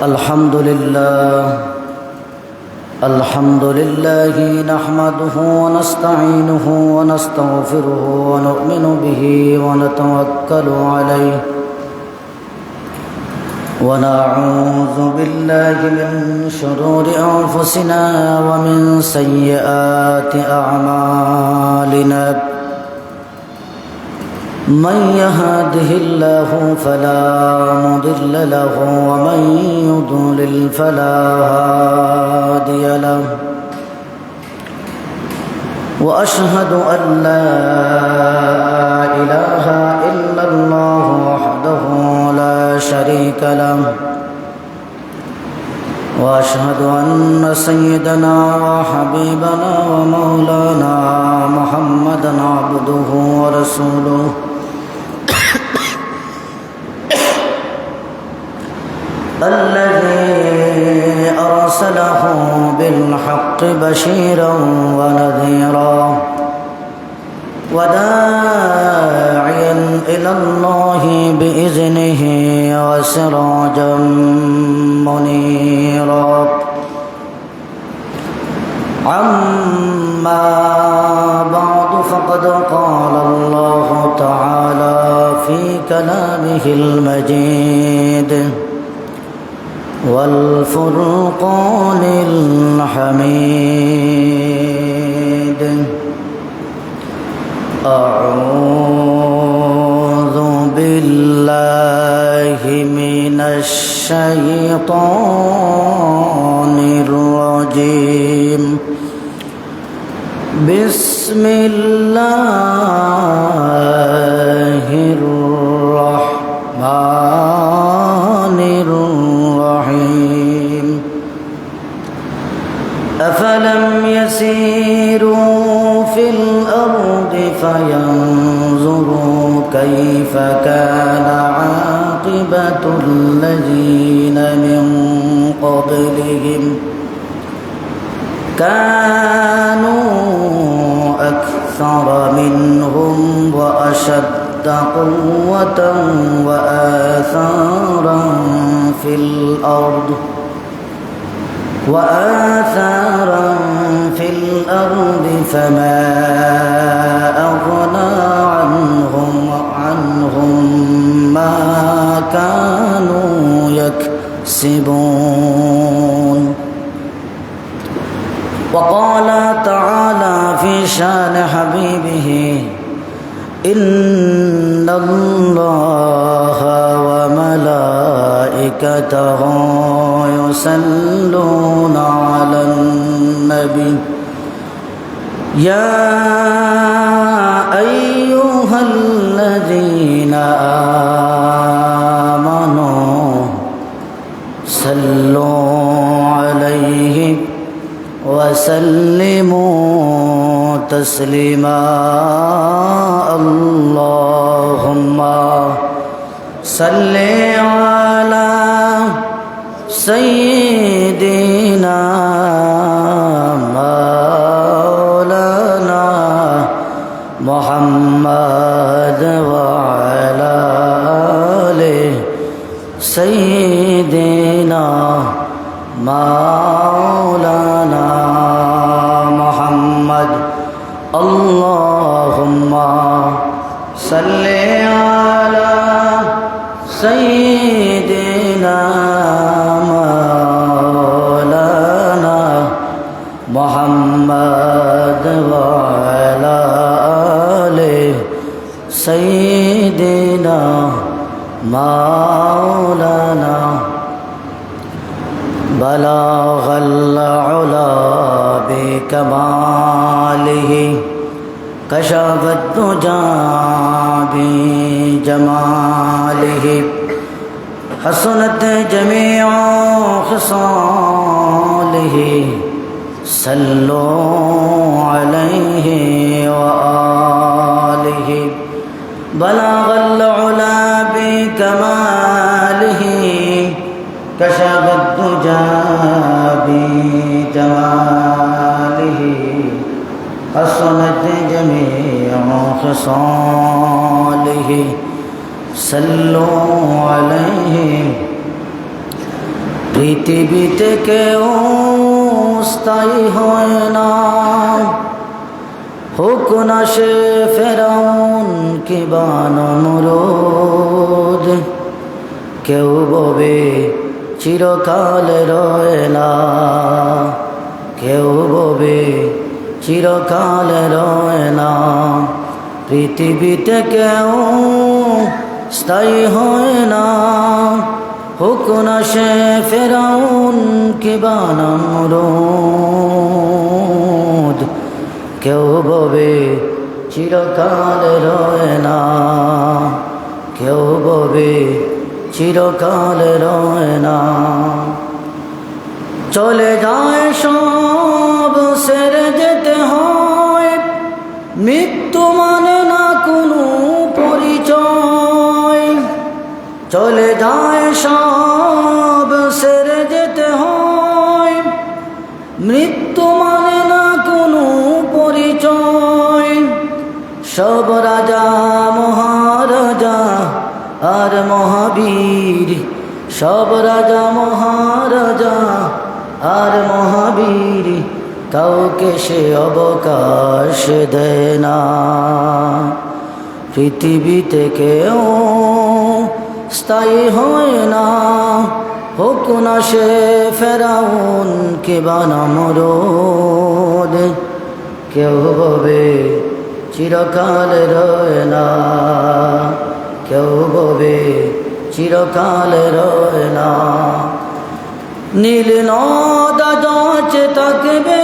الحمد لله نحمده ونستعينه ونستغفره ونؤمن به ونتوكل عليه ونعوذ بالله من شرور أنفسنا ومن سيئات أعمالنا من يهده الله فلا مضل له ومن يضلل فلا هادي له وأشهد أن لا إله إلا الله وحده لا شريك له وأشهد أن سيدنا وحبيبنا ومولانا محمدا عبده ورسوله الذي أرسله بالحق بشيرا ونذيرا وداعيا إلى الله بإذنه وسراجا منيرا أما بعد فقد قال الله تعالى في كلامه المجيد والفرقان الحميد أعوذ بالله من الشيطان الرجيم بسم الله الرحمن الرحيم أفلم يسيروا في الأرض فينظروا كيف كان عاقبة الذين من قبلهم كانوا أكثر منهم وأشد قوة وآثارا في الأرض فما أغنى عنهم ما كانوا يكسبون وقال تعالى في شان حبيبه إن الله وملائكته يصلون على النبي يا أيها الذين آمنوا صلوا عليه وسلموا تسليما اللهم صل على سيدنا مولانا محمد وعلى آله سيدنا مولانا محمد اللهم صل على سيدنا مولانا محمد وعلى آله سيدنا مولانا بلغ العلا بكماله كشف الدجى بجماله حسنت جميع خصاله صلوا عليه وآله بلغ العلا بكماله كشف الدجى بجماله حسنت جميع خصاله صلوا عليه পৃথিবীতে কেউ স্থায়ী হয় না, হোক না সে ফেরাউন কিবা নমরুদ। কেউ ববে চিরকাল রয় না, কেউ ববে চিরকাল রয় না। পৃথিবীতে কেউ স্থায়ী হয় না, হোক না সে ফেরাউন কিবা নমরুদ। কেউ ববে চিরকাল রয় না, কেউ ববে চিরকাল রয় না। চলে যায় সব সেরে যেতে হয়, মৃত্যু মানে না কোনো পরিচয়। চলে যায় সব সেরে যেতে হয়, মৃত্যু মানে না কোনো পরিচয়। সব রাজা মহারাজা আর মহাবীর, সব রাজা মহারাজা আর মহাবীর, কাউকে সে অবকাশ দেয় না। পৃথিবীতে কেউ স্থায়ী হয় না, হোক না সে ফেরাউন কিবা নমরুদ। কেউ ববে চিরকাল রয় না, কেউ ববে চিরকাল রয় না। নীল নদা যাচে থাকবে,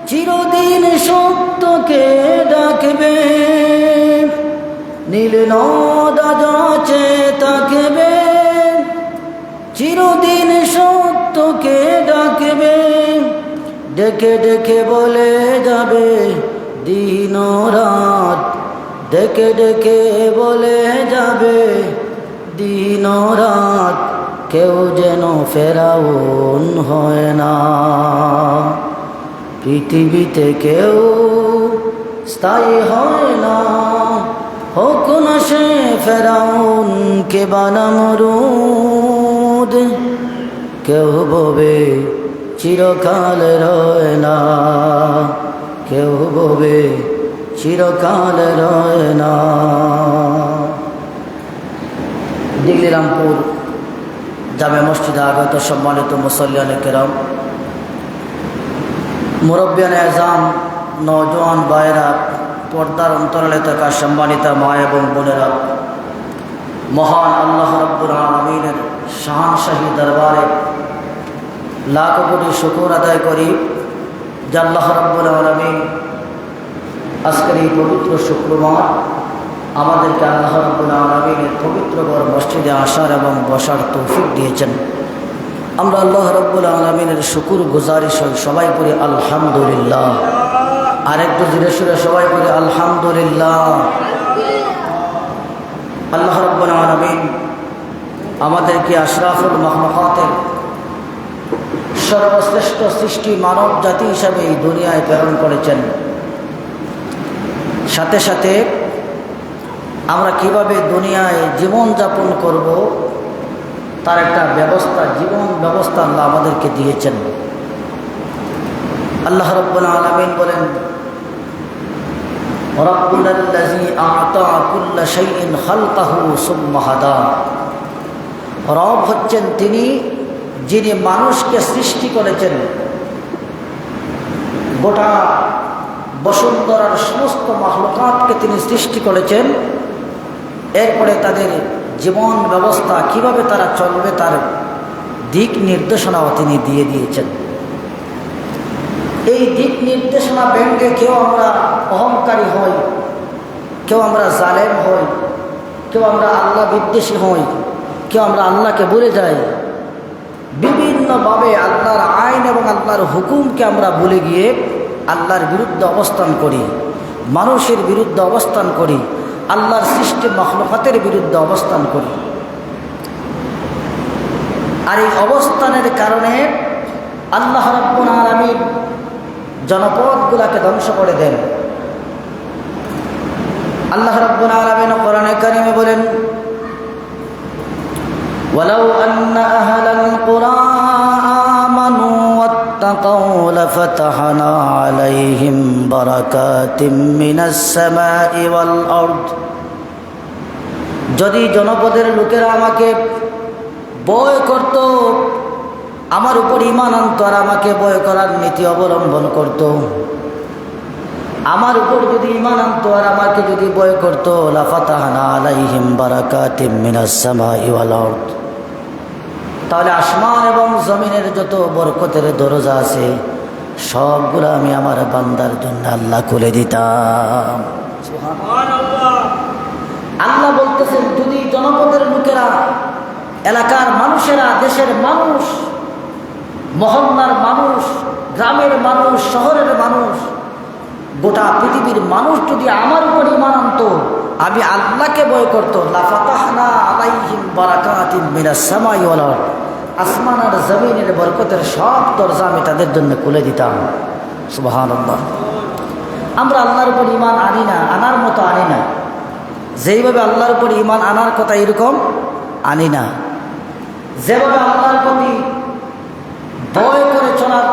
চিরদিন সত্যকে ডাকবে। নীল নদা যাচে থাকবে, চিরদিন সত্যকে ডাকবে। ডেকে ডেকে বলে যাবে দিন রাত, ডেকে ডেকে বলে যাবে দিন রাত। কেউ যেন ফেরাউন হয় না, পৃথিবীতে কেউ স্থায়ী হয় না, হোক না সে ফেরাউন কিবা নমরুদ। কেউ ববে চিরকাল রয় না, কেউ ববে চিরকাল রয় না। দিল্লিরামপুর জামে মসজিদে আগত সম্মানিত মুসল্লিয়ানে কেরাম, মুরব্বিয়ানে আজম, নওজোয়ান ভাইয়েরা, পর্দার অন্তরালে থাকা সম্মানিতা মা এবং বোনেরা, মহান আল্লাহ রাব্বুল আলামিনের শাহানশাহী দরবারে লাখ কোটি শুকর আদায় করি যে আল্লাহ রাব্বুল আলামিন আজকের এই পবিত্র শুক্রবার আমাদেরকে আল্লাহ রাব্বুল আলামিনের পবিত্র ঘর মসজিদে আসার এবং বসার তৌফিক দিয়েছেন। আমরা আল্লাহ রাব্বুল আলামিনের শুকর গুজারিশ হই, সবাই করি আলহামদুলিল্লাহ। আরেকটু ধীরে সুরে সবাই করি আলহামদুলিল্লাহ। আল্লাহ রাব্বুল আলামিন আমাদেরকে আশরাফুল মাখলুকাতের সর্বশ্রেষ্ঠ সৃষ্টি মানব জাতি হিসাবে এই দুনিয়ায় প্রেরণ করেছেন। সাথে সাথে আমরা কিভাবে দুনিয়ায় জীবনযাপন করব তার একটা ব্যবস্থা, জীবন ব্যবস্থা আল্লাহ আমাদেরকে দিয়েছেন। আল্লাহ রাব্বুল আলামিন বলেন, রাব্বুনাল্লাযী আ'তা কুল্লা শাইইন খালকাহু সুম্মা হাদা। রব হচ্ছেন তিনি যিনি মানুষকে সৃষ্টি করেছেন, গোটা বসুন্ধরার সমস্ত মাখলুকাতকে তিনি সৃষ্টি করেছেন। এরপরে তাদের জীবন ব্যবস্থা কিভাবে তারা চলবে তার দিক নির্দেশনাও তিনি দিয়ে দিয়েছেন। এই দিক নির্দেশনা ভেঙে কেউ আমরা অহংকারী হই, কেউ আমরা জালেম হই, কেউ আমরা আল্লাহ বিদ্বেষী হই, কেউ আমরা আল্লাহকে ভুলে যাই। বিভিন্নভাবে আল্লাহর আইন এবং আল্লাহর হুকুমকে আমরা ভুলে গিয়ে আল্লাহর বিরুদ্ধে অবস্থান করি, মানুষের বিরুদ্ধে অবস্থান করি, আল্লাহর সৃষ্টি মাখলুকাতের বিরুদ্ধে অবস্থান করি। আর এই অবস্থানের কারণে আল্লাহ রাব্বুল আলামিন জনপদগুলোকে ধ্বংস করে দেন। আল্লাহ রাব্বুল আলামিন কোরআনে কারিমে বলেন, ওয়ালাউ আন্না আহলাল কুরআন اتقوا لفتحنا عليهم بركات من السماء والأرض যদি জনপদের লোকেরা আমাকে ভয় করত, আমার উপর ঈমান আনত আর আমাকে ভয় করার নীতি অবলম্বন করত, আমার উপর যদি ঈমান আনত আর আমাকে যদি ভয় করত, লাফাতাহনা আলাইহিম বারাকাতিম মিনাস সামাই ওয়াল আরদ, তাহলে আসমান এবং জমিনের যত বরকতের দরজা আছে সবগুলো আমি আমার বান্দার জন্য আল্লাহ খুলে দিতাম। সুবহানাল্লাহ। আল্লাহ বলতেছেন যদি জনপদের লোকেরা, এলাকার মানুষেরা, দেশের মানুষ, মহল্লার মানুষ, গ্রামের মানুষ, শহরের মানুষ, গোটা পৃথিবীর মানুষ যদি আমার উপর ঈমান আনতো, আমি আল্লাহকে ভয় করতো, লাফাতাহনা আলাইহিম বারাকাতিন মিনাস সামাই ওয়াল আরদ, আসমান আর জমিনের বরকতের সব দরজা আমি তাদের জন্য খুলে দিতাম। সুবহানাল্লাহ। আমরা আল্লাহর উপর ঈমান আনি না, আনার মতো আনি না। যেইভাবে আল্লাহর উপর ঈমান আনার কথা এরকম আনি না। যেভাবে আল্লাহর প্রতি ভয় করে চলার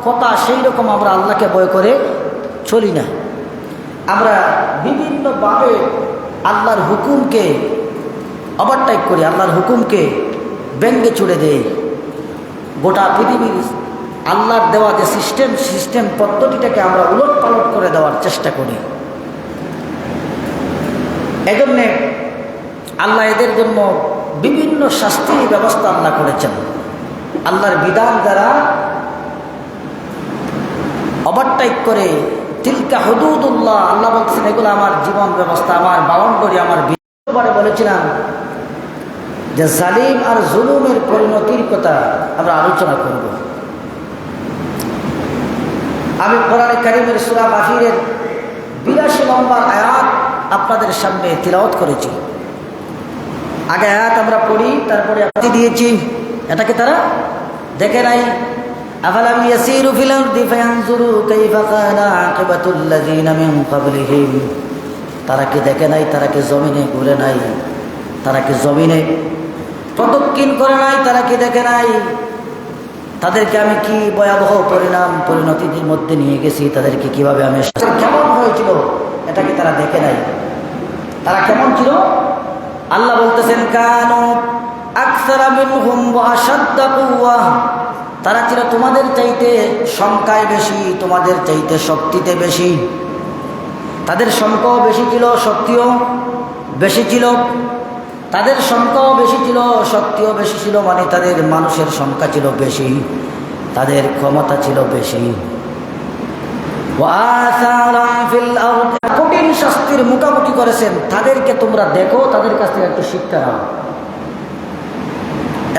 কথা সেই রকম আমরা আল্লাহকে ভয় করে চলি না। আমরা বিভিন্নভাবে আল্লাহর হুকুমকে ওভারটেক করি, আল্লাহর হুকুমকে ব্যঙ্গে ছুড়ে দেই। গোটা পৃথিবীর আল্লাহর দেওয়া যে সিস্টেম পদ্ধতিটাকে আমরা উলট পালট করে দেওয়ার চেষ্টা করি। এজন্যে আল্লাহ এদের জন্য বিভিন্ন শাস্তির ব্যবস্থা আল্লাহ করেছেন। আল্লাহর বিধান যারা ওভারটেক করে, তিলকা হুদুদুল্লাহ, আল্লাহ বলছেন এগুলো আমার জীবন ব্যবস্থা, আমার বাউন্ডারি, আমার বিধান। বলেছিলাম যে জালিম আর জুলুমের পরিণতির কথা আমরা আলোচনা করব। আমি কোরআনে কারীমের সূরা গাফিরের 82 নম্বর আয়াত আপনাদের সামনে তিলাওয়াত করেছি। আগে আয়াত আমরা পড়ি, তারপরে আপনি দিয়েছি, এটাকে তারা দেখে নাই। আফালাম ইয়াসিরু ফিল আরদি ফায়ানজুরু কাইফা কানা আকিবাতুল লাযিনা মিন ক্বাবলিহিম, তারা কি দেখে নাই, তারা কি জমিনে ঘুরে নাই, তারা কি জমিনে প্রদক্ষিণ করে নাই, তারা কি দেখে নাই তাদেরকে আমি কি ভয়াবহ পরিণতির মধ্যে নিয়ে গেছি, তাদেরকে কিভাবে আমি কেমন হয়েছিল এটা কি তারা দেখে নাই? তারা কেমন ছিল? আল্লাহ বলতেছেন কানু আকসারা মিনহুম ওয়া আশাদ্দা কুওয়া, তারা ছিল তোমাদের চাইতে সংখ্যায় বেশি, তোমাদের চাইতে শক্তিতে বেশি। তাদের সংখ্যাও বেশি ছিল, শক্তিও বেশি ছিল। তাদের সংখ্যাও বেশি ছিল, শক্তিও বেশি ছিল, মানে তাদের মানুষের সংখ্যা ছিল বেশি, তাদের ক্ষমতা ছিল বেশি। কঠিন শাস্তির মুখোমুখি করেছেন, তাদেরকে তোমরা দেখো, তাদের কাছ থেকে একটু শিক্ষা নাও।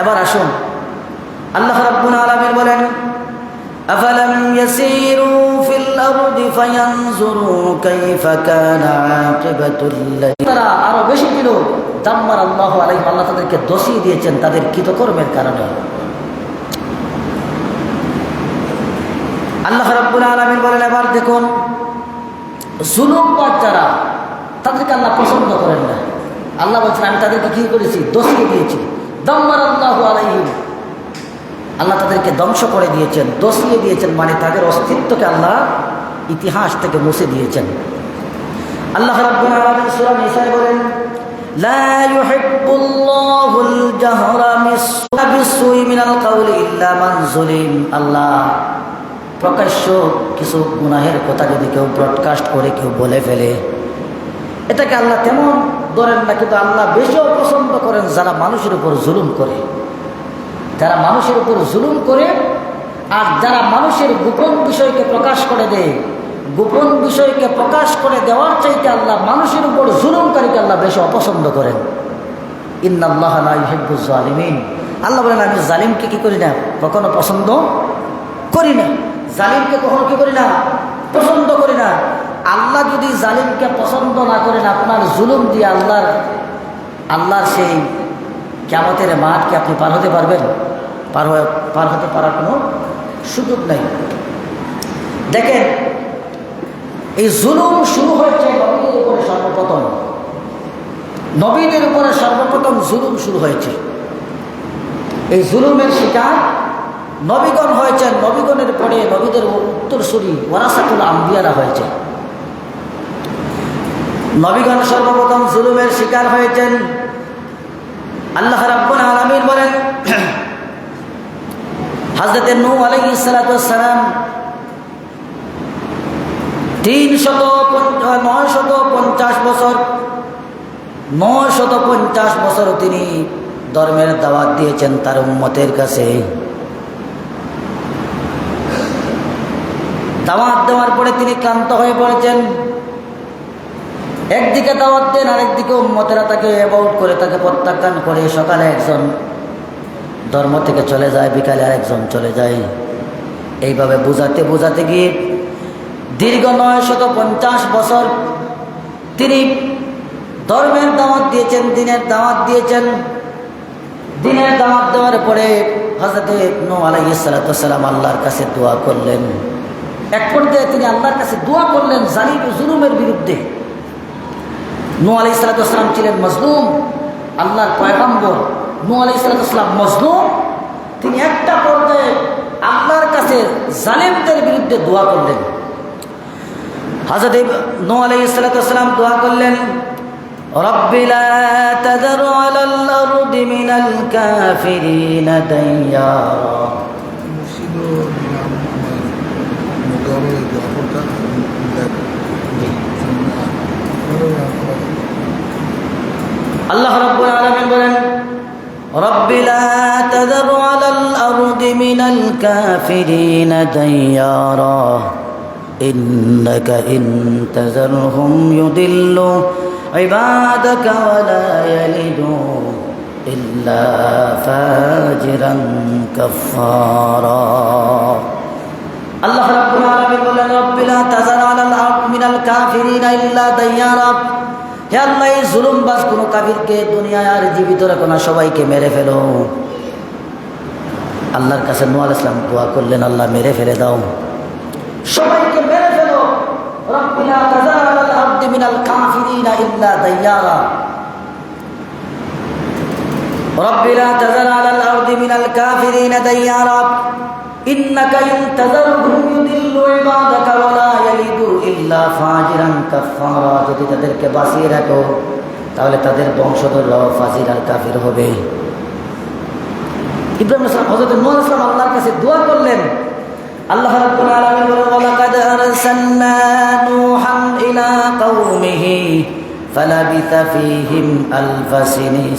এবার আসুন, আল্লাহ রাব্বুল আলামিন বলেন আফালাম ইয়াসিরু ফিল আরদি ফায়ানজুরু কাইফা কানা আকিবাতুল লাযিনা, তারা আরো বেশি ছিল দাম্মার আল্লাহু আলাইহিম, আল্লাহ তাদেরকে দোষিয়ে দিয়েছেন তাদের কৃতকর্মের কারণে। আল্লাহ রাব্বুল আলামিন বলেন এবার দেখুন, জুলুমবাজ যারা, তাদেরকে আল্লাহ পছন্দ করেন না। আল্লাহ বলছেন আমি তাদেরকে কি করেছি? দোষিয়ে দিয়েছি। দাম্মার আল্লাহু আলাইহিম, আল্লাহ তাদেরকে ধ্বংস করে দিয়েছেন, দোষিয়ে দিয়েছেন, মানে তাদের অস্তিত্বকে আল্লাহ ইতিহাস থেকে মুছে দিয়েছেন। আল্লাহ রাব্বুল আলামিন সূরা নিসায় বলেন লা ইউহিব্বুল্লাহুল জাহরা বিস-সুই মিনাল কাওলি ইল্লা মান যুলিম। আল্লাহ প্রকাশ্য কিছু গুনাহের কথা যদি কেউ ব্রডকাস্ট করে, কেউ বলে ফেলে, এটাকে আল্লাহ তেমন ধরেন না, কিন্তু আল্লাহ বেশি পছন্দ করেন যারা মানুষের উপর জুলুম করে, যারা মানুষের উপর জুলুম করে, আর যারা মানুষের গোপন বিষয়কে প্রকাশ করে দেয়। গোপন বিষয়কে প্রকাশ করে দেওয়ার চাইতে আল্লাহ মানুষের উপর জুলুমকারীকে আল্লাহ বেশি অপছন্দ করেন। ইন্নাল্লাহা লা ইউহিব্বুজ জালিমিন, আল্লাহ বলেন আমি জালিমকে কি করি না, কখনো পছন্দ করি না। জালিমকে কখনো কি করি না, পছন্দ করি না। আল্লাহ যদি জালিমকে পছন্দ না করেন, আপনার জুলুম দিয়ে আল্লাহর সেই কিয়ামতের মাঠকে আপনি পার হতে পারবেন? পার হতে পারার কোনো সুযোগ নেই। দেখেন, এই জুলুম শুরু হয়েছে নবীদের উপরে সর্বপ্রথম। নবীদের উপরে সর্বপ্রথম জুলুম শুরু হয়েছে। এই জুলুমের শিকার নবীগণ হয়েছেন, নবীগণের পরে নবীদের উত্তরসূরি ওয়ারাসাতুল আম্বিয়ারা হয়েছে। নবীগণ সর্বপ্রথম জুলুমের শিকার হয়েছেন। আল্লাহ রাব্বুল আলামিন বলেন, হযরত নূহ আলাইহিস সালাতু ওয়াস সালাম 950 বছর তিনি ধর্মের দাওয়াত দিয়েছেন তার উম্মতের কাছে। দাওয়াত দেওয়ার পরে তিনি ক্লান্ত হয়ে পড়েছেন। একদিকে দাওয়াত দেন, আরেকদিকে উম্মতেরা তাকে অ্যাবাউট করে, তাকে প্রত্যাখ্যান করে। সকালে একজন ধর্ম থেকে চলে যায়, বিকালে আরেকজন চলে যায়। এইভাবে বোঝাতে বোঝাতে গিয়ে দীর্ঘ 950 বছর তিনি ধর্মের দাওয়াত দিয়েছেন, দিনের দাওয়াত দিয়েছেন। দিনের দাওয়াত দেওয়ার পরে হযরত নূহ আলাইহিস সালাতু ওয়াস সালাম আল্লাহর কাছে দোয়া করলেন। এক পর্যায়ে তিনি আল্লাহর কাছে দোয়া করলেন জালিম জুলুমের বিরুদ্ধে। নূহ আলাইহিস সালাতু ওয়াস সালাম ছিলেন মজলুম, আল্লাহর পয়গম্বর। নূহ আলাইহিস সালাতু ওয়াস সালাম মজলুম, তিনি একটা পর্যায়ে আল্লাহর কাছে জালিমদের বিরুদ্ধে দোয়া করলেন। হযরত নূহ আলাইহিস সালাতু ওয়াস সালাম দোয়া করলেন, রব্বি লা তাযার আলাল আরদি মিনাল কাফিরিনা দাইয়ারা। আল্লাহ রাব্বুল আলামিন বলেন, রব্বি লা তাযার আলাল আরদি মিনাল কাফিরিনা দাইয়ারা ইন্নাকা ইন তাযারহুম ইউদিল্লু ইবাদাকা ওয়া লা ইয়ালিদু ইল্লা ফাজিরান কাফারা। আল্লাহ রাব্বুল আলামিন বলেন, রব্বি লা তাযার আলাল আরদি মিনাল কাফিরিনা ইল্লা দাইয়ারা। হে আল্লাহ, এই জুলুমবাজ কোনো কাফিরকে দুনিয়ায় আর জীবিত রেখো না, সবাইকে মেরে ফেলো। আল্লাহর কাছে নূহ আলাইহিস সালাম দোয়া করলেন, আল্লাহ মেরে ফেলে দাও, সবাইকে মেরে ফেলো। রব্বি লা তাযার আলাল আরদি মিনাল কাফিরিনা ইল্লা দাইয়ারা। রব্বি লা তাযার আলাল আরদি মিনাল কাফিরিনা দাইয়ারা ইন্নাকা ইন তাযারহুম ইউদিল্লু ইবাদাকা ওয়া লা ইয়ালিদু ইল্লা ফাজিরান কাফারা। যদি তাদেরকে বাঁচিয়ে রাখো তাহলে তাদের বংশধররাও ফাজির আর কাফির হবে। ইব্রাহিম আলাইহিস সালাম, হযরত নূহ আলাইহিস সালাম আল্লাহর কাছে দোয়া করলেন। আল্লাহ রাব্বুল আলামিন বলেন, ওয়ালাকাদ আরসালনা নূহান ইলা কওমিহি ফালাবিথা ফীহিম আলফা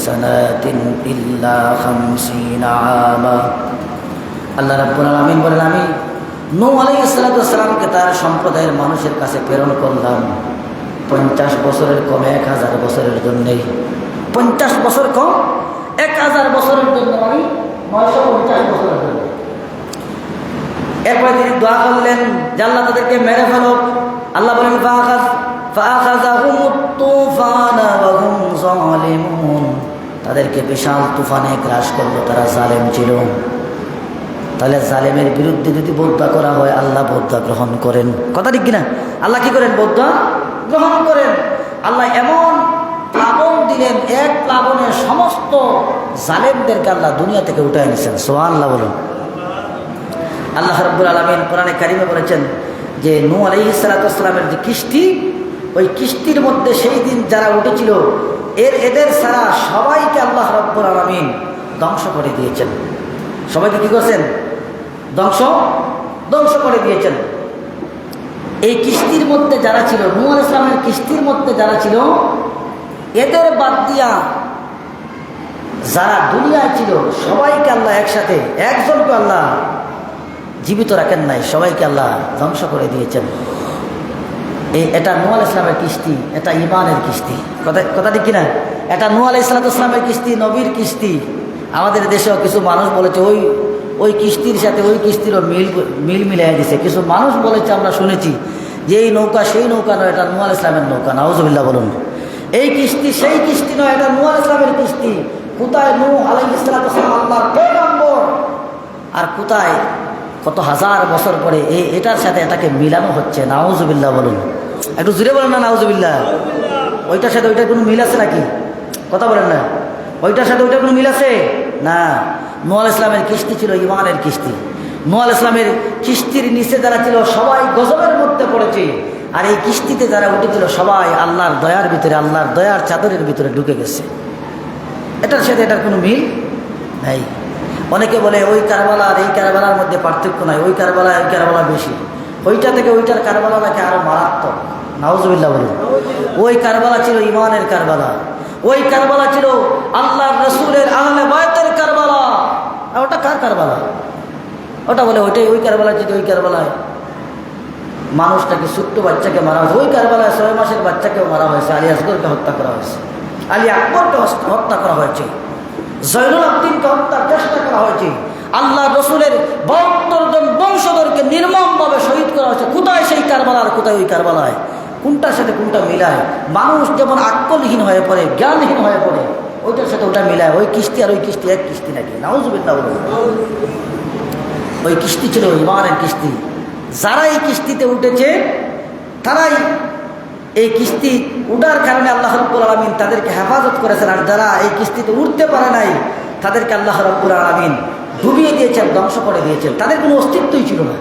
সানাতিন ইল্লা 50 আমা। আল্লাহ রাব্বুল আলামিন বলেন, আমি নূহ আলাইহিস সালাতু ওয়াস সালামকে তার সম্প্রদায়ের মানুষের কাছে প্রেরণ করলাম 50 বছরের কম 1000 বছরের জন্যেই। 50 বছর কম 1000 বছরের জন্য, মানে 950 বছরের জন্য। এরপরে তিনি দোয়া করলেন যে আল্লাহ তাদেরকে মেরে ফেলো। আল্লাহ বলেন, ফাআখাযাহুমুত তুফানা ওয়া হুম যালিমুন। তাদেরকে বিশাল তুফানে গ্রাস করলো, তারা জালেম ছিল। তাহলে জালেমের বিরুদ্ধে যদি বদয়া করা হয়, আল্লাহ বদয়া গ্রহণ করেন। কথা ঠিক কিনা? আল্লাহ কি করেন? বদয়া গ্রহণ করেন। আল্লাহ এমন প্লাবন দিলেন, এক প্লাবনে সমস্ত জালেমদেরকে আল্লাহ দুনিয়া থেকে উঠায় নিয়েছেন। সুবহানাল্লাহ বলুন। আল্লাহ রাব্বুল আলামিন কোরআনে কারিমে বলেছেন যে নূহ আলাইহিস সালাতু ওয়াস সালামের যে কিস্তি, ওই কিস্তির মধ্যে সেই দিন যারা উঠেছিল এদের ছাড়া সবাইকে আল্লাহ রাব্বুল আলামিন ধ্বংস করে দিয়েছেন। সবাইকে কি করছেন? ধ্বংস করে দিয়েছেন। এই কিস্তির মধ্যে যারা ছিল, নূহ আলাইহিস সালামের কিস্তির মধ্যে যারা ছিল, এদের বাদ দিয়া যারা দুনিয়ায় ছিল সবাইকে আল্লাহ একসাথে, একজনকে আল্লাহ জীবিত রাখেন নাই, সবাইকে আল্লাহ ধ্বংস করে দিয়েছেন। এটা নূহ আলাইহিস সালামের কিস্তি, এটা ঈমানের কিস্তি। কথা ঠিক কিনা? এটা নূহ আলাইহিস সালামের কিস্তি, নবীর কিস্তি। আমাদের দেশেও কিছু মানুষ বলেছে ওই কিস্তির সাথে ওই কিস্তিরও মিল মিলাই দিছে। কিছু মানুষ বলেছে, আমরা শুনেছি যে এই নৌকা সেই নৌকা নয়, এটা নূহ আলাইহিস সালামের নৌকা। নাউজুবিল্লাহ বলুন। এই কিস্তি সেই কিস্তি নয়, এটা নূহ আলাইহিস সালামের কিস্তি। কোথায় নূহ আলাইহিস সালাম আল্লাহর পয়গম্বর, আর কোথায় কত হাজার বছর পরে এটার সাথে এটাকে মিলানো হচ্ছে। নাউজুবিল্লাহ বলুন। একটু জুড়ে বলেন না নাউজুবিল্লাহ। ওইটার সাথে ওইটার কোনো মিল আছে নাকি? কথা বলেন না। ওইটার সাথে ওইটার কোনো মিল আছে না। নূহ আলাইহিস সালামের কিস্তি ছিল ঈমানের কিস্তি। নূহ আলাইহিস সালামের কিস্তির নিচে যারা ছিল সবাই গজবের মধ্যে পড়েছে, আর এই কিস্তিতে যারা উঠেছিল সবাই আল্লাহর দয়ার ভিতরে, আল্লাহর দয়ার চাদরের ভিতরে ঢুকে গেছে। এটার সাথে এটার কোনো মিল নাই। অনেকে বলে ওই কারবালা আর এই কারবালার মধ্যে পার্থক্য নাই, ওই কারবালা এই কারবালা বেশি, ওইটা থেকে ওইটার কারবালা নাকি আরো মারাত্মক। নাউজুবিল্লাহ বলুন। ওই কারবালা ছিল ঈমানের কারবালা, ওই কারবালা ছিল আল্লাহর রাসূলের আহলে বায়তের কারবালা। আর ওটা কার কারবালা? ওটা বলে ওইটাই ওই কারবালা, যদি ওই কারবালায় মানুষটাকে ছোট্ট বাচ্চাকে মারা হয়েছে, ওই কারবালায় 6 মাসের বাচ্চাকেও মারা হয়েছে, আলী আসগরকে হত্যা করা হয়েছে, আলী আকবরকে হত্যা করা হয়েছে, জয়নুল আবদিনকে হত্যার চেষ্টা করা হয়েছে, আল্লাহ রসুলের 72 জন বংশধরকে নির্মমভাবে শহীদ করা হয়েছে। কোথায় সেই কারবালা আর কোথায় ওই কারবালায়? কোনটার সাথে কোনটা মিলায়? মানুষ যেমন আকলহীন হয়ে পড়ে, জ্ঞানহীন হয়ে পড়ে, ওইটার সাথে ওটা মিলায়। ওই কিস্তি আর ওই কিস্তি এক কিস্তি নাকি? নাউজুবিল্লাহ বলুন। ওই কিস্তি ছিল ঈমানের কিস্তি। যারা এই কিস্তিতে উঠেছে তারাই এই কিস্তি উঠার কারণে আল্লাহ রাব্বুল আলামিন তাদেরকে হেফাজত করেছেন, আর যারা এই কিস্তিতে উঠতে পারে নাই তাদেরকে আল্লাহ রাব্বুল আলামিন ডুবিয়ে দিয়েছেন, ধ্বংস করে দিয়েছেন, তাদের কোনো অস্তিত্বই ছিল না।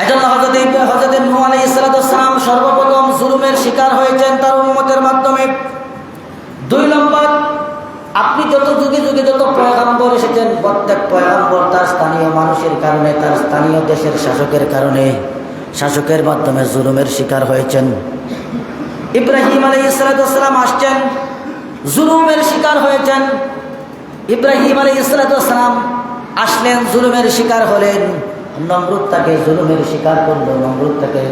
এজন্য হযরত নূহ আলাইহিস সালাম সর্বপ্রথম জুলুমের শিকার হয়েছেন তার উম্মতের মাধ্যমে। 2 নম্বর, আপনি যত যুগে যুগে যত পয়গম্বর এসেছেন, প্রত্যেক পয়গম্বর তার স্থানীয় মানুষের কারণে, তার স্থানীয় দেশের শাসকের কারণে, শাসকের মাধ্যমে জুলুমের শিকার হয়েছেন। ইব্রাহিম আলাইহিস সালাম আসছেন, জুলুমের শিকার হয়েছেন। ইব্রাহিম আলাইহিস সালাম আসলেন, জুলুমের শিকার হলেন। নমরুদ তাকে জুলুমের শিকার করলো, নমরুদ তাকে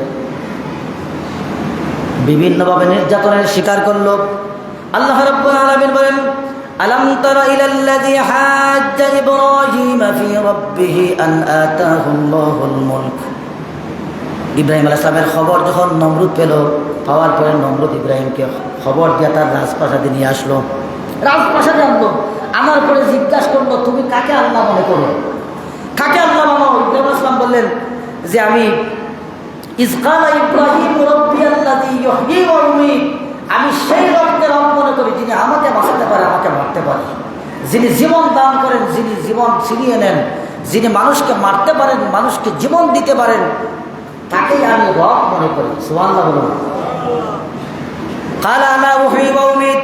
বিভিন্নভাবে নির্যাতনের শিকার করলো। আল্লাহ রাব্বুল আলামিন বলেন, আলাম তারা ইলাল্লাযী হাজ্জা ইব্রাহিম ফি রাব্বিহি আন আতাহুল্লাহুল মুলক। ইব্রাহিম আলাইহিস সালামের খবর যখন নমরুদ পেল, পাওয়ার পরে নমরুদ ইব্রাহিমকে খবর দিয়ে তার রাজপ্রাসাদে নিয়ে আসলো। রাজপ্রাসাদে আনলো, আনার পরে জিজ্ঞাসা করলো, তুমি কাকে আল্লাহ মনে করো, কাকে আল্লাহ মানো? ইব্রাহিম আলাইহিস সালাম বললেন যে আমি ইসকালা ইব্রাহিম রাব্বিয়াল্লাযী ইউহয়ী ওয়া ইউমীত, আমি সেই রবকে রব মনে করি যিনি আমাকে বাঁচাতে পারে, আমাকে মারতে পারে, যিনি জীবন দান করেন, যিনি জীবন ছিনিয়ে নেন, যিনি মানুষকে মারতে পারেন, মানুষকে জীবন দিতে পারেন, তাকেই আমি রব মনে করি। সুবহানাল্লাহ বলুন। ক্বালা আনা উহয়ী ওয়া উমীত।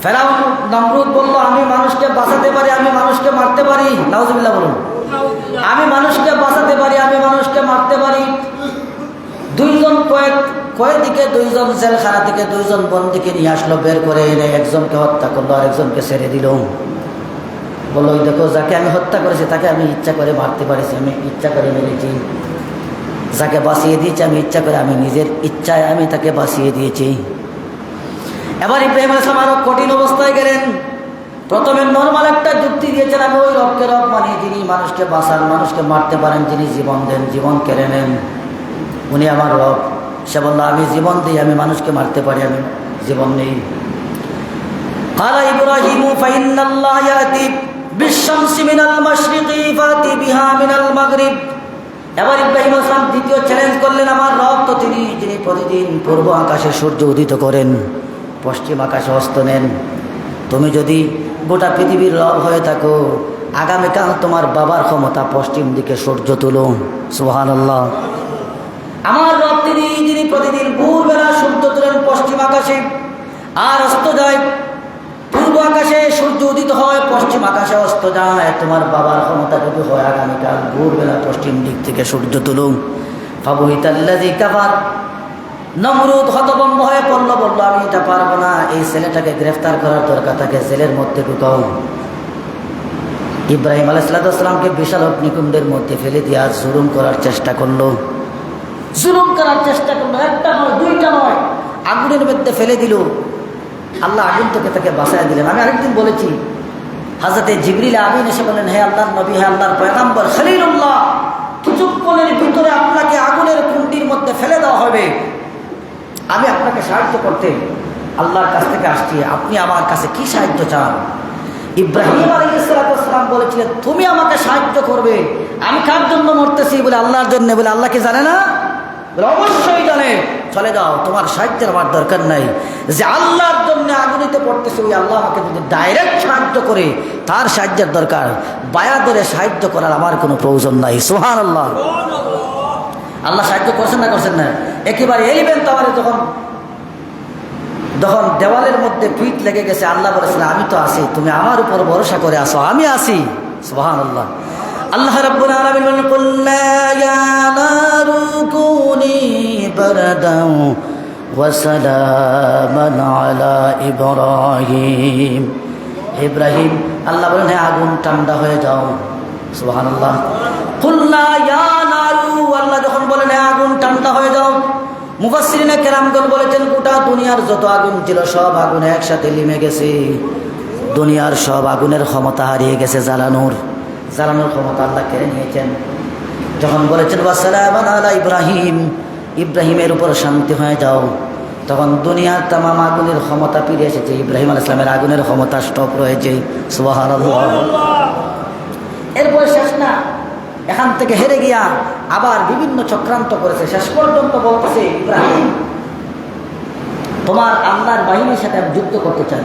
ফেরাউন নমরুদ বলল, আমি মানুষকে বাঁচাতে পারি, আমি মানুষকে মারতে পারি। নাউজুবিল্লাহ বলুন। আমি মানুষকে বাঁচাতে পারি, আমি মানুষকে মারতে পারি। 2 জন কয়েদিকে 2 জন জেলখানা থেকে 2 জন বন্দীকে নিয়ে আসলো, বের করে এনে একজনকে হত্যা করলো, আরেকজনকে ছেড়ে দিল। বললো, ওই দেখো, যাকে আমি হত্যা করেছি তাকে আমি ইচ্ছা করে মারতে পারিছি, আমি ইচ্ছা করে মেরেছি। যাকে বাঁচিয়ে দিয়েছি আমি ইচ্ছা করে, আমি নিজের ইচ্ছায় আমি তাকে বাঁচিয়ে দিয়েছি। এবার ইব্রাহিম আলাইহিস সালাম আরো কঠিন অবস্থায় গেলেন। প্রথমে নরমাল একটা যুক্তি দিয়েছেন, আমি ওই রবকে রব মানি যিনি মানুষকে বাঁচান, মানুষকে মারতে পারেন, যিনি জীবন দেন, জীবন কেড়ে নেন, উনি আমার রব। সে বলল, আমি জীবন দিই, আমি মানুষকে মারতে পারি, আমি জীবন নেই। ক্বালা ইব্রাহিম ফাইন্নাল্লাহ ইয়াতি বিশ-শামসি মিনাল মাশরিকি ফাতি বিহা মিনাল মাগরিব। এবার ইব্রাহিম আলাইহিস সালাম দ্বিতীয় চ্যালেঞ্জ করলেন, আমার রব তো তিনি যিনি প্রতিদিন পূর্ব আকাশে সূর্য উদিত করেন, পশ্চিম আকাশে অস্ত নেন। তুমি যদি গোটা পৃথিবীর রব হয়ে থাকো, আগামীকাল তোমার বাবার ক্ষমতা পশ্চিম দিকে সূর্য তুলো। সুবহানাল্লাহ। আমার রব তিনি যিনি প্রতিদিন ভোরবেলা সূর্য তোলেন পশ্চিম আকাশে, আর অস্ত যায় পূর্ব আকাশে। সূর্য উদিত হয়, পশ্চিম আকাশে অস্ত যায়। তোমার বাবার ক্ষমতা যদি হয় আগামীকাল ভোরবেলা পশ্চিম দিক থেকে সূর্য তুলো। ফাবুহিতাল্লাযী কাফার। নমরুদ হতভম্ব হয়ে পড়ল, বলল, আমি এটা পারবো না, এই ছেলেটাকে গ্রেফতার করার দরকার, তাকে জেলের মধ্যে ঢুকাও। ইব্রাহিম আলাইহিস সালামকে বিশাল অগ্নিকুণ্ডের মধ্যে ফেলে দিয়ে আজ জুলুম করার চেষ্টা করলো, জুলুম করার চেষ্টা করলো। একটা নয়, 2টা নয়, আগুনের মধ্যে ফেলে দিল। আল্লাহ আগুন থেকে তাকে বাঁচায় দিলেন। আমি আরেকদিন বলেছি, হযরতে জিবরিল আমিন এসে বলেন, হে আল্লাহর নবী, হে আল্লাহর পয়গম্বর খলিলুল্লাহ, কিছুক্ষণের ভিতরে আপনাকে আগুনের কুণ্ডির মধ্যে ফেলে দেওয়া হবে, আমি আপনাকে সাহায্য করতে আল্লাহর কাছ থেকে আসছি, আপনি আমার কাছে কি সাহায্য চান? ইব্রাহিম আলাইহিস সালাম বলেছিলেন, তুমি আমাকে সাহায্য করবে, আমি কার জন্য মরতেছি? বলে আল্লাহর জন্য। বলে আল্লাহ কি জানে না? অবশ্যই জানে চলে যাও, তোমার সাহায্যের আমার দরকার নাই। যে আল্লাহর জন্য আগুনিতে পড়তেছে ওই আল্লাহ আমাকে যদি ডাইরেক্ট সাহায্য করে তার সাহায্যের দরকার, বায়াদের সাহায্য করার আমার কোনো প্রয়োজন নাই। সুবহানাল্লাহ। আল্লাহ সাহায্য করছেন না করছেন না? একেবারে এলিবেন টাওয়ারে যখন দেওয়ালের মধ্যে পিঠ লেগে গেছে, আল্লাহ বলেছিলেন আমি তো আছি, তুমি আমার উপর ভরসা করে আসো, আমি আছি। সুবহানাল্লাহ। আল্লাহ রাব্বুল আলামিন বলেন কুল্লা ইয়া নারু কুনি বারদান ওয়া সালামান আলা ইব্রাহিম। ইব্রাহিম, আল্লাহ বলেন হে আগুন ঠান্ডা হয়ে যাও। সুবহানাল্লাহ। কুল্লা ইয়া নারু, আল্লাহ যখন বলেন হে আগুন ঠান্ডা হয়ে যাও, মুফাসসিরিনে কেরামগণ বলেছেন গোটা দুনিয়ার যত আগুন ছিল সব আগুন একসাথে লিমে গেছে। দুনিয়ার সব আগুনের ক্ষমতা হারিয়ে গেছে, জ্বালানোর ক্ষমতা আল্লাহ কেড়ে নিয়েছেন। যখন বলেছেন ওয়াসালামান আলা ইব্রাহিম, ইব্রাহিমের উপর শান্তি হয়ে যাও, তখন দুনিয়ার তামাম আগুনের ক্ষমতা ফিরে এসেছে, ইব্রাহিম আলাইহিস সালামের আগুনের ক্ষমতা স্টপ রয়েছে। সুবহানাল্লাহ। এরপরে শেষ না, এখান থেকে হেরে গিয়া আবার বিভিন্ন চক্রান্ত করেছে, শেষ পর্যন্ত বলতেছে ইব্রাহিম তোমার আল্লাহর বাহিনীর সাথে আমি যুদ্ধ করতে চাই,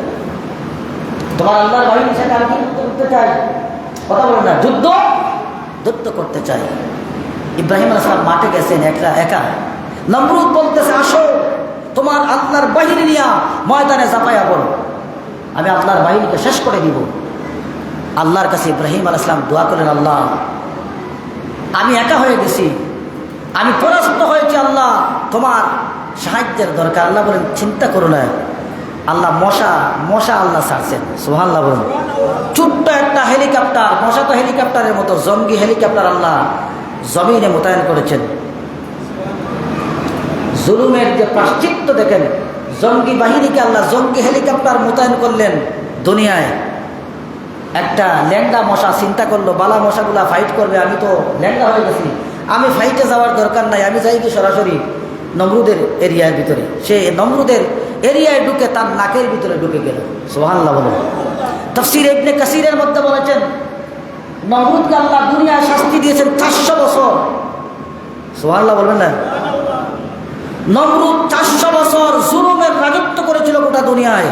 তোমার আল্লাহর বাহিনীর সাথে আমি যুদ্ধ করতে চাই। কথা বলেন না, যুদ্ধ করতে চাই। ইব্রাহিম আলাইহিস সালাম মাঠে গেছেন একা। নমরুদ বলতেছে আসো তোমার আল্লাহর বাহিনী নিয়ে ময়দানে ঝাঁপাইয়া পড়ো, আমি আল্লাহর বাহিনীকে শেষ করে দিব। আল্লাহর কাছে ইব্রাহিম আলাইহিস সালাম দোয়া করেন, আল্লাহ আমি একা হয়ে গেছি, আমি পরাস্ত হয়েছি, আল্লাহ তোমার সাহায্যের দরকার। আল্লাহ বলেন চিন্তা করো না, আল্লাহ মশা আল্লাহ ছাড়ছেন। সুবহানাল্লাহ বলেন। ছোট্ট একটা হেলিকপ্টার, মশা তো হেলিকপ্টারের মতো, জঙ্গি হেলিকপ্টার আল্লাহ জমিনে মোতায়েন করেছেন। জুলুমের যে প্রাশ্চিত্য দেখেন, জঙ্গি বাহিনীকে আল্লাহ জঙ্গি হেলিকপ্টার মোতায়েন করলেন দুনিয়ায়। একটা ল্যাংড়া মশা চিন্তা করলো বালা মশাগুলা ফাইট করবে, আমি তো ল্যাংড়া হয়ে গেছি, আমি ফাইটে যাওয়ার দরকার নাই, আমি যাই কি সরাসরি নমরুদের এরিয়ার ভিতরে। সে নমরুদের এরিয়ায় ঢুকে তার নাকের ভিতরে ঢুকে গেল। সুবহানাল্লাহ বলেন। তাফসীর ইবনে কাসিরের মধ্যে বলেছেন নমরুদকে আল্লাহ দুনিয়ায় শাস্তি দিয়েছেন 400 বছর। সুবহানাল্লাহ বলবেন না? নমরুদ 400 বছর জুলুমের রাজত্ব করেছিল গোটা দুনিয়ায়।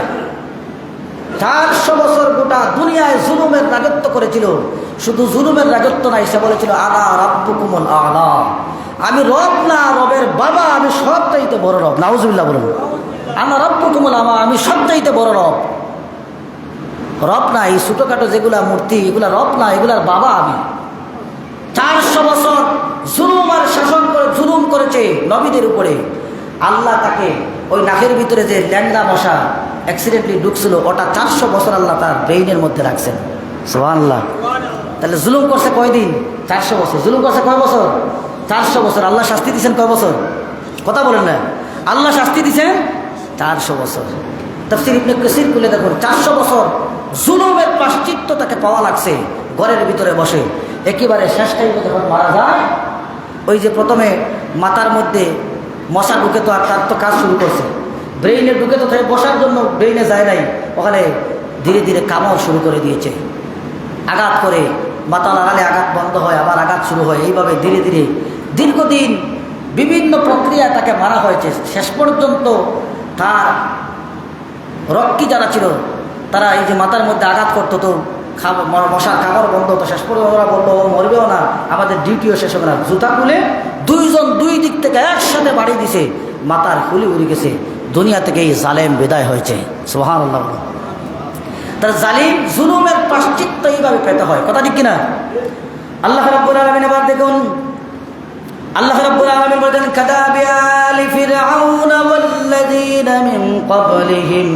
400 বছর গোটা দুনিয়ায় জুলুমের রাজত্ব করেছিল। শুধু জুলুমের রাজত্ব নাই, সে বলেছিল আনা রাব্বুকুমুল আ'লা, আমি রব না, রবের বাবা, আমি সবচাইতে বড় রব। নাউজুবিল্লাহ বলুন। আনা রাব্বুকুমুল আ'লা, আমি সবচাইতে বড় রব। রব না এই ছোটোখাটো যেগুলা মূর্তি, এগুলা রব না, এগুলার বাবা আমি। 400 বছর জুলুম আর শাসন করে জুলুম করেছে নবীদের উপরে। আল্লাহ তাকে ওই নাকের ভিতরে যে ল্যাংড়া মশা অ্যাক্সিডেন্টলি ঢুকছিল, ওটা 400 বছর আল্লাহ তার ব্রেইনের মধ্যে রাখছেন। সুবহানাল্লাহ। তাহলে জুলুম করছে কয়দিন? 400 বছর। জুলুম করছে কয় বছর? 400 বছর। আল্লাহ শাস্তি দিচ্ছেন কয় বছর? কথা বলেন না। আল্লাহ শাস্তি দিচ্ছেন 400 বছর। তাফসীর ইবনে কাসির খুলে দেখুন, 400 বছর জুলুমের প্রাশ্চিত্য তাকে পাওয়া লাগছে ঘরের ভিতরে বসে। একেবারে শেষ টাইমে যখন মারা যায়, ওই যে প্রথমে মাথার মধ্যে মশা ঢুকে তো আর তার তো কাজ শুরু করছে, ব্রেইনে ঢুকে তো বসার জন্য ব্রেইনে যায় নাই, ওখানে ধীরে ধীরে কামড় শুরু করে দিয়েছে। আঘাত করে মাথা লাগালে আঘাত বন্ধ হয়, আবার আঘাত শুরু হয়, এইভাবে ধীরে ধীরে দীর্ঘদিন বিভিন্ন প্রক্রিয়ায় তাকে মারা হয়েছে। শেষ পর্যন্ত তার রক্ষী যারা ছিল তারা এই যে মাথার মধ্যে আঘাত করতো, তো মশার কামড় বন্ধ হতো। শেষ পর্যন্ত ওরা বললো ও মরবেও না, আমাদের ডিউটিও শেষ হবে না। জুতা খুলে দুইজন দুই দিক থেকে একসাথে বাড়ি দিছে, মাথার খুলি উড়ে গেছে। দুনিয়া থেকে এই জালেম বিদায় হয়েছে। সুবহানাল্লাহ। তার জালিম জুলুমের প্রাশ্চিত্য এইভাবে পেতে হয়। কথা ঠিক কিনা? আল্লাহ রাব্বুল আলামিন এবার দেখুন, আল্লাহ রাব্বুল আলামিন বলেন কাদাবি আলি ফিরআউন ওয়াল্লাযীনা মিন ক্বাবলিহিম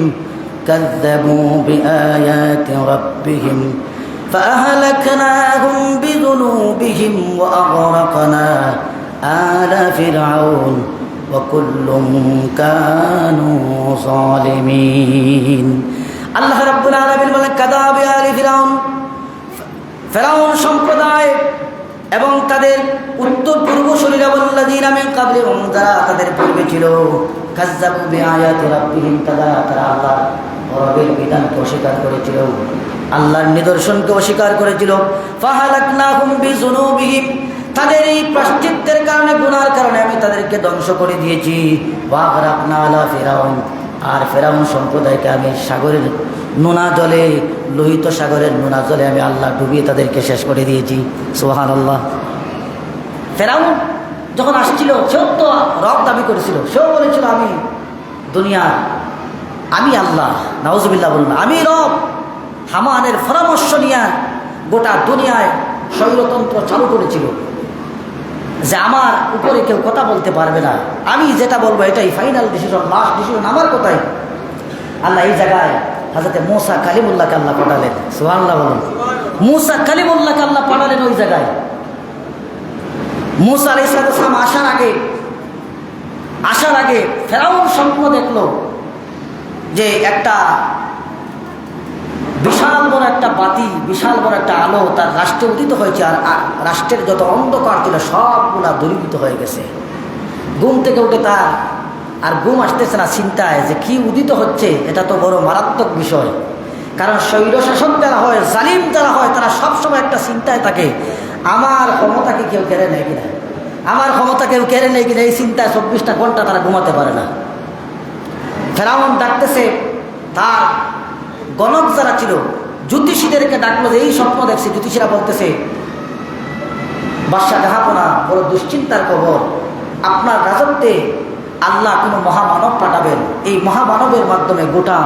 কাযযাবু বিআয়াতি রাব্বিহিম ফাআহলাকনাহুম বিযুনুবিহিম ওয়া আগরাকনা আলা ফিরআউন ওয়া কুল্লুম কানু যালিমিন। আল্লাহ রাব্বুল আলামিন বলেন কাদাবি আলি ফিরআউন, ফিরআউন সম্প্রদায় এবং তাদের উত্তর পূর্বসূরীরা ওয়াল্লাযীনা মিন ক্বাবলিহিম, যারা তাদের পূর্বে ছিল, কাযযাবু বিআয়াতি রাব্বিহিম, তারা আল্লাহর রবের বিধানকে অস্বীকার করেছিল, আল্লাহর নিদর্শনকে অস্বীকার করেছিল। ফাহালাকনাহুম বিযুনুবিহিম, তাদের এই প্রায়শ্চিত্তের কারণে, গুনার কারণে আমি তাদেরকে ধ্বংস করে দিয়েছি। ওয়াগরাকনা আলা ফিরাউন, আর ফেরাউন সম্প্রদায়কে আমি সাগরের নোনা জলে, লোহিত সাগরের নোনা জলে আমি আল্লাহ ডুবিয়ে তাদেরকে শেষ করে দিয়েছি। সুবহানাল্লাহ। ফেরাউন যখন আসছিল, সেও তো রব দাবি করেছিল, সেও বলেছিল আমি দুনিয়া, আমি আল্লাহ। নাউজুবিল্লাহ বলুন, আমি রব। হামানের পরামর্শ নিয়ে গোটা দুনিয়ায় স্বৈরতন্ত্র চালু করেছিল, যে আমার উপরে কেউ কথা বলতে পারবে না, আমি যেটা বলবো এটাই ফাইনাল ডিসিশন, লাস্ট ডিসিশন আমার কথাই। আল্লাহ এই জায়গায় হযরত মূসা কালিমুল্লাহকে আল্লাহ পাঠালেন। সুবহানাল্লাহ বলুন। মূসা কালিমুল্লাহকে আল্লাহ পাঠালেন ওই জায়গায়। মূসা আলাইহিস সালাম আসার আগে ফেরাউন স্বপ্ন দেখলো যে একটা বিশাল বড় একটা বাতি, বিশাল বড় একটা আলো তার রাষ্ট্রে উদিত হয়েছে, আর রাষ্ট্রের যত অন্ধকার ছিল সবগুলা দূরীভূত হয়ে গেছে। ঘুম থেকে উঠে তার আর ঘুম আসতেছে না, চিন্তায় যে কি উদিত হচ্ছে, এটা তো বড় মারাত্মক বিষয়। কারণ স্বৈরশাসক যারা হয়, জালিম যারা হয়, তারা সবসময় একটা চিন্তায় থাকে, আমার ক্ষমতাকে কেউ কেড়ে নেয় কিনা, আমার ক্ষমতা কেউ কেড়ে নেয় কিনা, এই চিন্তায় 24টা ঘন্টা তারা ঘুমাতে পারে না। ফেরাউন ডাকতেছে তার গণক যারা ছিল, জ্যোতিষীদেরকে ডাকলো যে এই স্বপ্ন দেখছি। জ্যোতিষীরা বলতেছে, বাদশা জাহাপনা, বড় দুশ্চিন্তার খবর, আপনার রাজত্বে আল্লাহ কোনো মহামানব পাঠাবেন, এই মহামানবের মাধ্যমে গোটা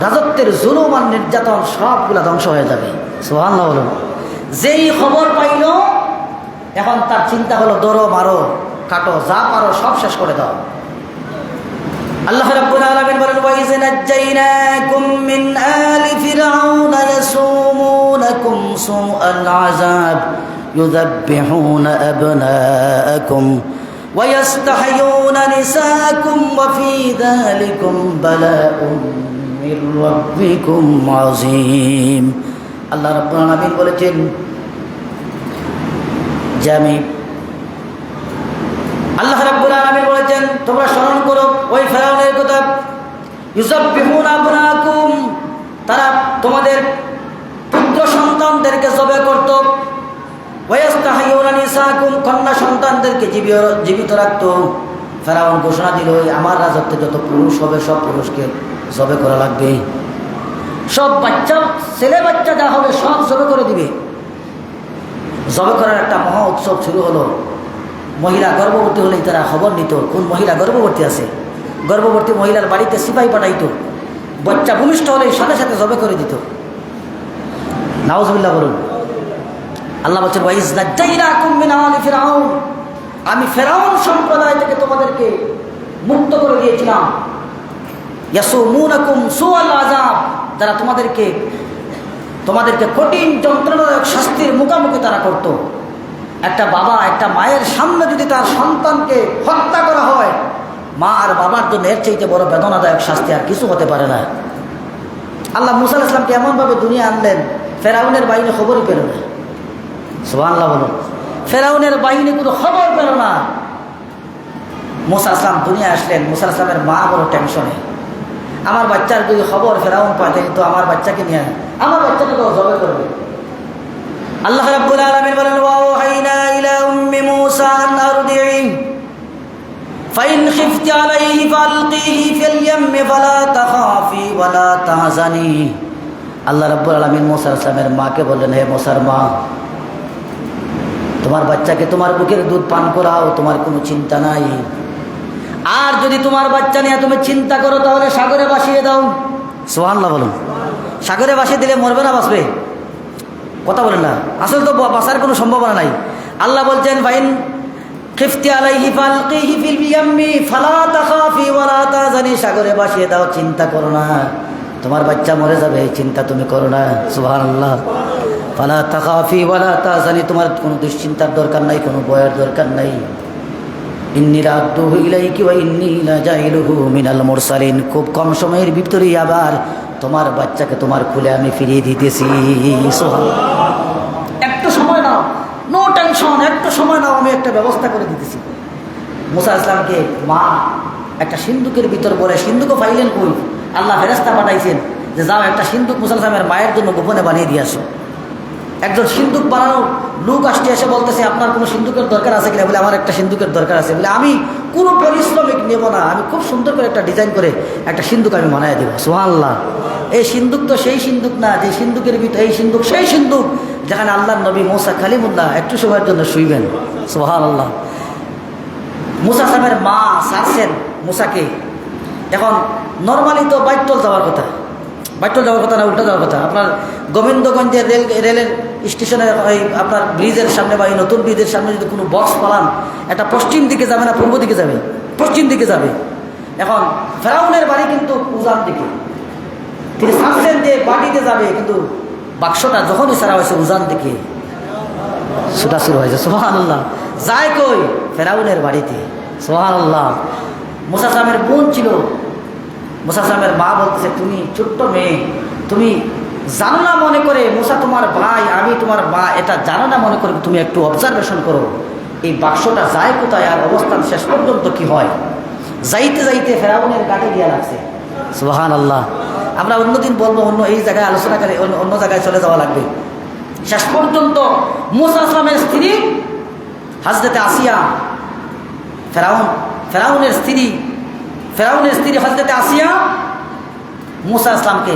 রাজত্বের জুলুম আর নির্যাতন সবগুলা ধ্বংস হয়ে যাবে। সুবহানাল্লাহ বলুন। যেই খবর পাইল, এখন তার চিন্তা হলো দৌড়ো, মারো, কাটো, যা পারো সব শেষ করে দাও। আল্লাহ রাব্বুল আলামিন বলেন, ওয়া ইয নাজ্জাইনাকুম মিন আলি ফিরআউনা ইয়াসুমুনাকুম সুআল আযাব ইউযাব্বিহুনা আবনাআকুম ওয়া ইস্তাহয়ুনা নিসাআকুম ওয়া ফী যালিকুম বালাউম মির রাব্বিকুম আযীম। আল্লাহ রাব্বুল আলামিন বলেছেন যে আল্লাহ রাব্বুল আলামিন বলেছেন, তোমরা স্মরণ করো ওই ফেরাউনের কথা, ইউযাব্বিহুনা আবনাকুম, তারা তোমাদের পুত্র সন্তানদেরকে জবে করত, ওয়া ইস্তাহয়ুনা নিসাকুম, কন্যা সন্তানদেরকে জীবিত রাখত। ফেরাউন ঘোষণা দিল, আমার রাজত্বে যত পুরুষ হবে সব পুরুষকে জবে করা লাগবে, সব বাচ্চা, ছেলে বাচ্চা যা হবে সব জবে করে দিবে। জবে করার একটা মহা উৎসব শুরু হলো। মহিলা গর্ভবতী হলেই তারা খবর নিত কোন মহিলা গর্ভবতী আছে, গর্ভবতী মহিলার বাড়িতে সিপাহী পাঠাইত, বাচ্চা ভূমিষ্ঠ হলেই সাথে সাথে জবে করে দিত। নাউজুবিল্লাহ বলুন। আল্লাহ বলছেন, ওয়া ইয নাজ্জাইনাকুম মিন আলি ফিরআউন, আমি ফেরাউন সম্প্রদায় থেকে তোমাদেরকে মুক্ত করে দিয়েছিলাম। ইয়াসুমুনাকুম সুআল আযাব, যারা তোমাদেরকে কঠিন যন্ত্রণাদায়ক শাস্তির মুখোমুখি তারা করত। একটা বাবা, একটা মায়ের সামনে যদি তার সন্তানকে হত্যা করা হয়, মা আর বাবার জন্য এর চাইতে বড় বেদনাদায়ক শাস্তি আর কিছু হতে পারে না। আল্লাহ মূসা আলাইহিস সালামকে এমনভাবে দুনিয়া আনলেন, ফেরাউনের বাহিনী খবরই পেল না। সুবহানাল্লাহ বলুন। ফেরাউনের বাহিনী কোনো খবর পেল না। মূসা আলাইহিস সালাম দুনিয়া আসলেন, মূসা আলাইহিস সালামের মা বড় টেনশনে, আমার বাচ্চার যদি খবর ফেরাউন পায় তো আমার বাচ্চাকে নিয়ে আমার বাচ্চাকে তো জবে করবে। আল্লাহ রাব্বুল আলামিন বলেন, ওয়া ওয়াহাইনা ইলা উম্মি মূসা আন আরদিহি ফাইন খিফতি আলাইহি ফালকিহি ফিল ইয়াম্মি ফালা তাখাফি ওয়া লা তাহজানি। আল্লাহ রাব্বুল আলামিন মূসা আলাইহিস সালামের মাকে বললেন, হে মূসার মা, তোমার বাচ্চাকে তোমার বুকের দুধ পান করাও, তোমার কোনো চিন্তা নাই। আর যদি তোমার বাচ্চা নিয়ে তুমি চিন্তা করো তাহলে সাগরে ভাসিয়ে দাও। সুবহানাল্লাহ বলুন। সাগরে ভাসিয়ে দিলে মরবে না বাঁচবে? কথা বলেন না, আসলে তো বাঁচার কোনো সম্ভাবনা নাই। আল্লাহ বলছেন, ফাইন খিফতি আলাইহি ফালকিহি ফিল ইয়াম্মি ফালা তাখাফি ওয়া লা তাহজানি, সাগরে ভাসিয়ে দাও, চিন্তা করো না, তোমার বাচ্চা মরে যাবে, চিন্তা তুমি করো না। সুবহানাল্লাহ। ফালা তাখাফি ওয়া লা তাহজানি, তোমার কোনো দুশ্চিন্তার দরকার নাই, কোনো ভয়ের দরকার নাই। ইন্নী রাদ্দুহু ইলাইকি ওয়া ইন্নী লাজাইলুহু মিনাল মুরসালিন, খুব কম সময়ের ভিতরেই আবার তোমার বাচ্চাকে তোমার খুলে আমি ফিরিয়ে দিতেছি। সুবহানাল্লাহ। একটু সময় নাও, নো টেনশন, একটু সময় নাও, আমি একটা ব্যবস্থা করে দিতেছি। মূসা আলাইহিস সালামকে মা একটা সিন্দুকের ভিতর বলে, সিন্দুকও পাইলেন কই? আল্লাহ ফেরেশতা পাঠাইছেন যে যাও একটা সিন্দুক মূসা আলাইহিস সালামের মায়ের জন্য গোপনে বানিয়ে দিয়ে আসো। একজন সিন্দুক বানানো লোক আসছে, এসে বলতেছে আপনার কোনো সিন্দুকের দরকার আছে কিনা? বলে আমার একটা সিন্দুকের দরকার আছে। বলে আমি কোনো পরিশ্রমিক নেব না, আমি খুব সুন্দর করে একটা ডিজাইন করে একটা সিন্দুক আমি বানাই দেবো। সুবহানাল্লাহ। এই সিন্দুক তো সেই সিন্দুক না যে সিন্দুকের ভিতরে, এই সিন্দুক সেই সিন্দুক যেখানে আল্লাহর নবী মুসা কালিমুল্লাহ একটু সময়ের জন্য শুইবেন। সুবহানাল্লাহ। মুসা সাহেবের মা সারছেন মুসাকে। এখন নর্মালি তো বাইটল যাওয়ার কথা, বাইটল যাওয়ার কথা না, উল্টা যাওয়ার কথা। আপনার গোবিন্দগঞ্জের রেলের স্টেশনের ওই আপনার ব্রিজের সামনে বা এই নতুন ব্রিজের সামনে যদি কোনো বক্স পালান, এটা পশ্চিম দিকে যাবে না পূর্ব দিকে যাবে? পশ্চিম দিকে যাবে। এখন ফেরাউনের বাড়ি কিন্তু উজান দিকে, তিনি সারছেন যে বাড়িতে যাবে, কিন্তু বাক্সটা যখনই সারা হয়েছে উজান দিকে ছুটা শুরু হয়েছে। সুবহানাল্লাহ। যায় কই? ফেরাউনের বাড়িতে। সুবহানাল্লাহ। মুসা সাহেবের বোন ছিল। মুসা সাহেবের মা বলতেছে, তুমি ছোট্ট মেয়ে, তুমি জানো না মনে করে মুসা তোমার ভাই, আমি তোমার মা, এটা জানো না মনে করে তুমি একটু অবজারভেশন করো এই বাক্সটা যায় কোথায় আর অবস্থান শেষ পর্যন্ত কি হয়। যাইতে যাইতে ফেরাউনের গাটে গিয়া লাগছে। সুবহানাল্লাহ। আমরা অন্যদিন বলবো, অন্য এই জায়গায় আলোচনা করে অন্য জায়গায় চলে যাওয়া লাগবে। শেষ পর্যন্ত মুসা সাহেবের স্ত্রী হযরতে আসিয়া, ফেরাউনের স্ত্রী হযরতে আসিয়া মুসা ইসলামকে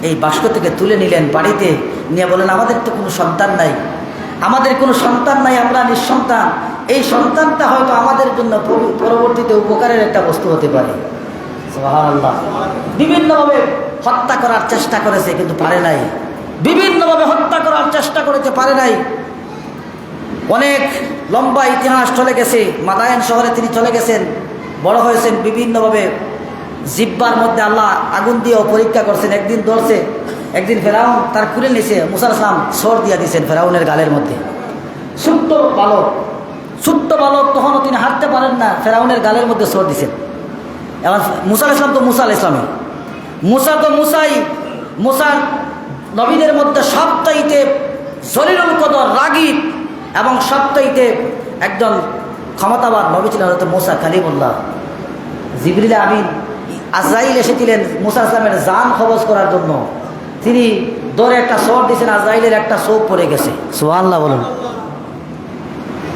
এই বাক্স থেকে তুলে নিলেন, বাড়িতে নিয়ে বলেন, আমাদের তো কোনো সন্তান নাই, আমরা নিঃসন্তান। এই সন্তানটা হয়তো আমাদের জন্য পরবর্তীতে উপকারের একটা বস্তু হতে পারে। সুবহানাল্লাহ। বিভিন্নভাবে হত্যা করার চেষ্টা করেছে কিন্তু পারে নাই, বিভিন্নভাবে হত্যা করার চেষ্টা করেছে, পারে নাই। অনেক লম্বা ইতিহাস চলে গেছে। মাদায়েন শহরে তিনি চলে গেছেন, বড় হয়েছেন, বিভিন্নভাবে জিব্বার মধ্যে আল্লাহ আগুন দিয়েও পরীক্ষা করছেন। একদিন ধরছে, একদিন ফেরাউন তার খুলে নিছে, মুসা ইসলাম সর দিয়া দিয়েছেন ফেরাউনের গালের মধ্যে। ছোট্ট বালক, তখনও তিনি হাঁটতে পারেন না, ফেরাউনের গালের মধ্যে সর দিয়েছেন। এবার মুসা ইসলাম তো মুসা ইসলামী, মুসার নবীদের মধ্যে সবচাইতে জলিলুল কদর, রাগীব এবং সবচাইতে একজন ক্ষমতাবান নবী ছিলেন হযরত মুসা কালিমুল্লাহ। জিবরিল আমিন আজরাইল এসেছিলেন মুসা ইসলামের জান কবজ করার জন্য। তিনি দৌড়ে একটা সর দিয়েছেন, আজরাইলের একটা চোখ পড়ে গেছে। সুবহানাল্লাহ বলুন।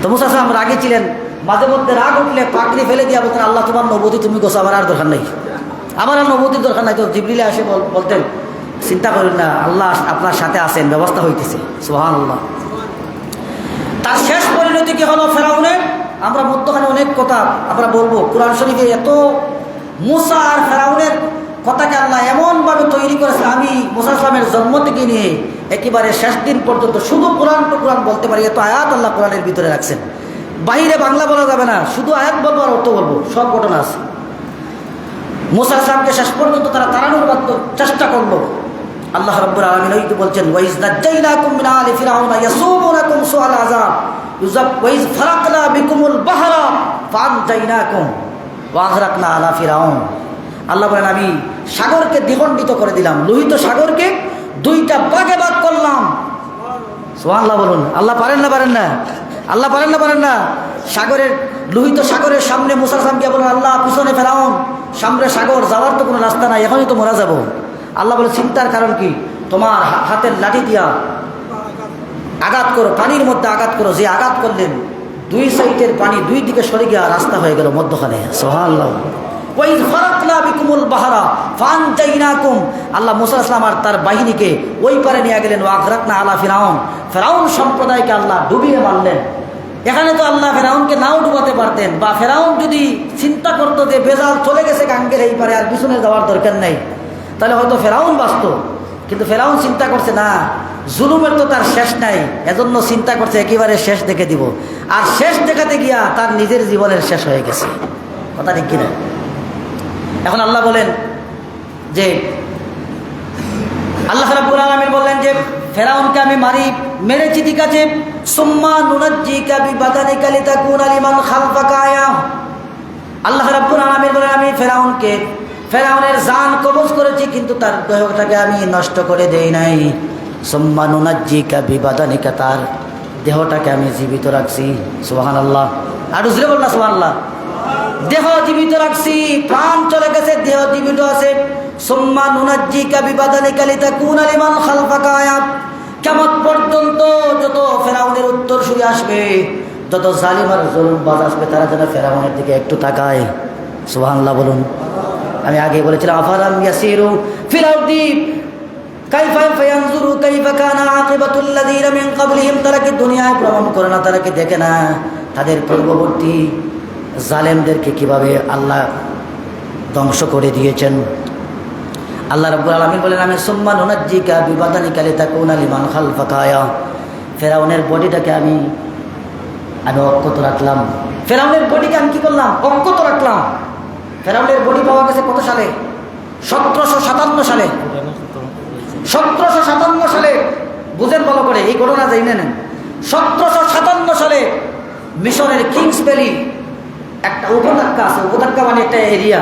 তো মুসা ইসলাম রাগী ছিলেন, মাঝে মধ্যে রাগ উঠলে পাকড়ি ফেলে দিয়া বলতেন, আল্লাহ তোমার নবুয়ত তুমি গোছো, আমার আর দরকার নেই, আমার আর নবুয়তির দরকার নাই। তো জিবরিলে এসে বলতেন, চিন্তা করেন না, আল্লাহ আপনার সাথে আছেন, ব্যবস্থা হইতেছে। সুবহানাল্লাহ। তার শেষ পরিণতি কি হলো ফেরাউনের? আমরা মধ্যখানে অনেক কথা আমরা বলবো। কোরআন শরীফে এত মুসা আর ফেরাউনের কথাকে আল্লাহ এমনভাবে তৈরি করেছে, আমি মুসা ইসলামের জন্ম থেকে নিয়ে একেবারে শেষ দিন পর্যন্ত শুধু কোরআন টু কোরআন বলতে পারি। এত আয়াত আল্লাহ কোরআনের ভিতরে রাখছেন, বাহিরে বাংলা বলা যাবে না, শুধু আয়াত বলবো আর অর্থ বলবো, সব ঘটনা আছে। মুসা ইসলামকে শেষ পর্যন্ত তারা তাড়ানোর চেষ্টা করলো। আল্লাহ রাব্বুল আলামিন ওইটি বলছেন, ওয়াইজ নাজ্জাইনাকুম মিন আলি ফিরআউনা ইয়াসুমুনাকুম সুআল আযাব ওয়াইজ ফারাকনা বিকুমুল বাহরা ফাআনজাইনাকুম ওয়া আগরাকনা আলা ফিরআউন। আল্লাহ বলেন, আমি সাগরকে দ্বিখণ্ডিত করে দিলাম, লোহিত সাগরকে দুইটা ভাগে ভাগ করলাম। সুবহানাল্লাহ বলুন। আল্লাহ পারেন না? আল্লাহ পারেন না? সাগরের লোহিত সাগরের সামনে মুসা ইসলামকে বলেন, আল্লাহ পিছনে ফেরাউন, সামনে সাগর, যাওয়ার তো কোনো রাস্তা নাই, এখনই তো মারা যাব। আল্লাহ বলে, চিন্তার কারণ কি? তোমার হাতের লাঠি দিয়া আঘাত করো, পানির মধ্যে আঘাত করো। যে আঘাত করলেন, দুই সাইডের পানি দুই দিকে সরে গিয়া রাস্তা হয়ে গেল মধ্যখানে। সুবহানাল্লাহ। ওয়াইজ ফারাকনা বিকুমুল বাহরা ফাআনজাইনাকুম। আল্লাহ মুসা ইসলাম আর তার বাহিনীকে ওই পারে নিয়ে গেলেন। ওয়া আগরাকনা আলা ফিরআউন। ফেরাউন সম্প্রদায়কে আল্লাহ ডুবিয়ে মারলেন। এখানে তো আল্লাহ ফেরাউনকে নাও ডুবাতে পারতেন, বা ফেরাউন যদি চিন্তা করতো যে বেজাল চলে গেছে গাঙ্গের এই পারে, আর পিছনে যাওয়ার দরকার নেই, তাহলে হয়তো ফেরাউন বাঁচত। কিন্তু ফেরাউন চিন্তা করছে না, জুলুমের তো তার শেষ নাই, এজন্য চিন্তা করছে একেবারে শেষ দেখে দিব। আর শেষ দেখাতে গিয়া তার নিজের জীবনের শেষ হয়ে গেছে। কথা ঠিক কিনা? এখন আল্লাহ বলেন যে, আল্লাহ রাব্বুল আলামিন বললেন যে, ফেরাউনকে আমি মেরেছি ঠিক আছে, সুম্মা নুনাজ্জিকা বিবাদানিকা লিতাকুনা লিমান খালফাকা আয়া। আল্লাহ রাব্বুল আলামিন বলেন, আমি ফেরাউনের জান কবজ করেছি, কিন্তু তার দেহটাকে আমি নষ্ট করে দেই নাই। সুম্মা নুনাজ্জিকা বিবাদানিকা, তার দেহটাকে আমি জীবিত রাখছি। সুবহানাল্লাহ। আর জোরে বল না সুবহানাল্লাহ। দেহ জীবিত রাখছি, প্রাণ চলে গেছে, দেহ জীবিত আছে। সুম্মা নুনাজ্জিকা বিবাদানিকা লিতাকুনা লিমান খালফাকা আয়া। কিয়ামত পর্যন্ত যত ফেরাউনের উত্তরসূরি আসবে, যত জালিম আর জুলুমবাজ আসবে, তারা যেন ফেরাউনের দিকে একটু তাকায়। সুবহানাল্লাহ বলুন। আমি আগে বলেছিলাম আফালাম ইয়াসিরু ফিল আরদি কাইফা ফায়ানজুরু কাইফা কানা আকিবাতুল লাযিনা মিন ক্বাবলিহিম। তারা কি দুনিয়ায় ভ্রমণ করে না? তারা কি দেখে না তাদের পূর্ববর্তী জালেমদেরকে কিভাবে আল্লাহ ধ্বংস করে দিয়েছেন? আল্লাহ রাব্বুল আলামিন বলেন, আমি সুম্মা নুনাজ্জিকা বিবাদানিকা লিতাকুনা লিমান খালফাকা আয়া। ফেরাউনের বডিটাকে আমি অক্ষত রাখলাম। ফেরাউনের বডিকে আমি কি করলাম? অক্ষত রাখলাম। ফেরাউনের বডি পাওয়া গেছে কত সালে? 1757 সালে। 1757 সালে, বুঝেন ভালো করে, এই ঘটনা জেনে নেন। 1757 সালে মিশরের কিংস ভ্যালি একটা উপত্যকা আছে। উপত্যকা মানে একটা এরিয়া।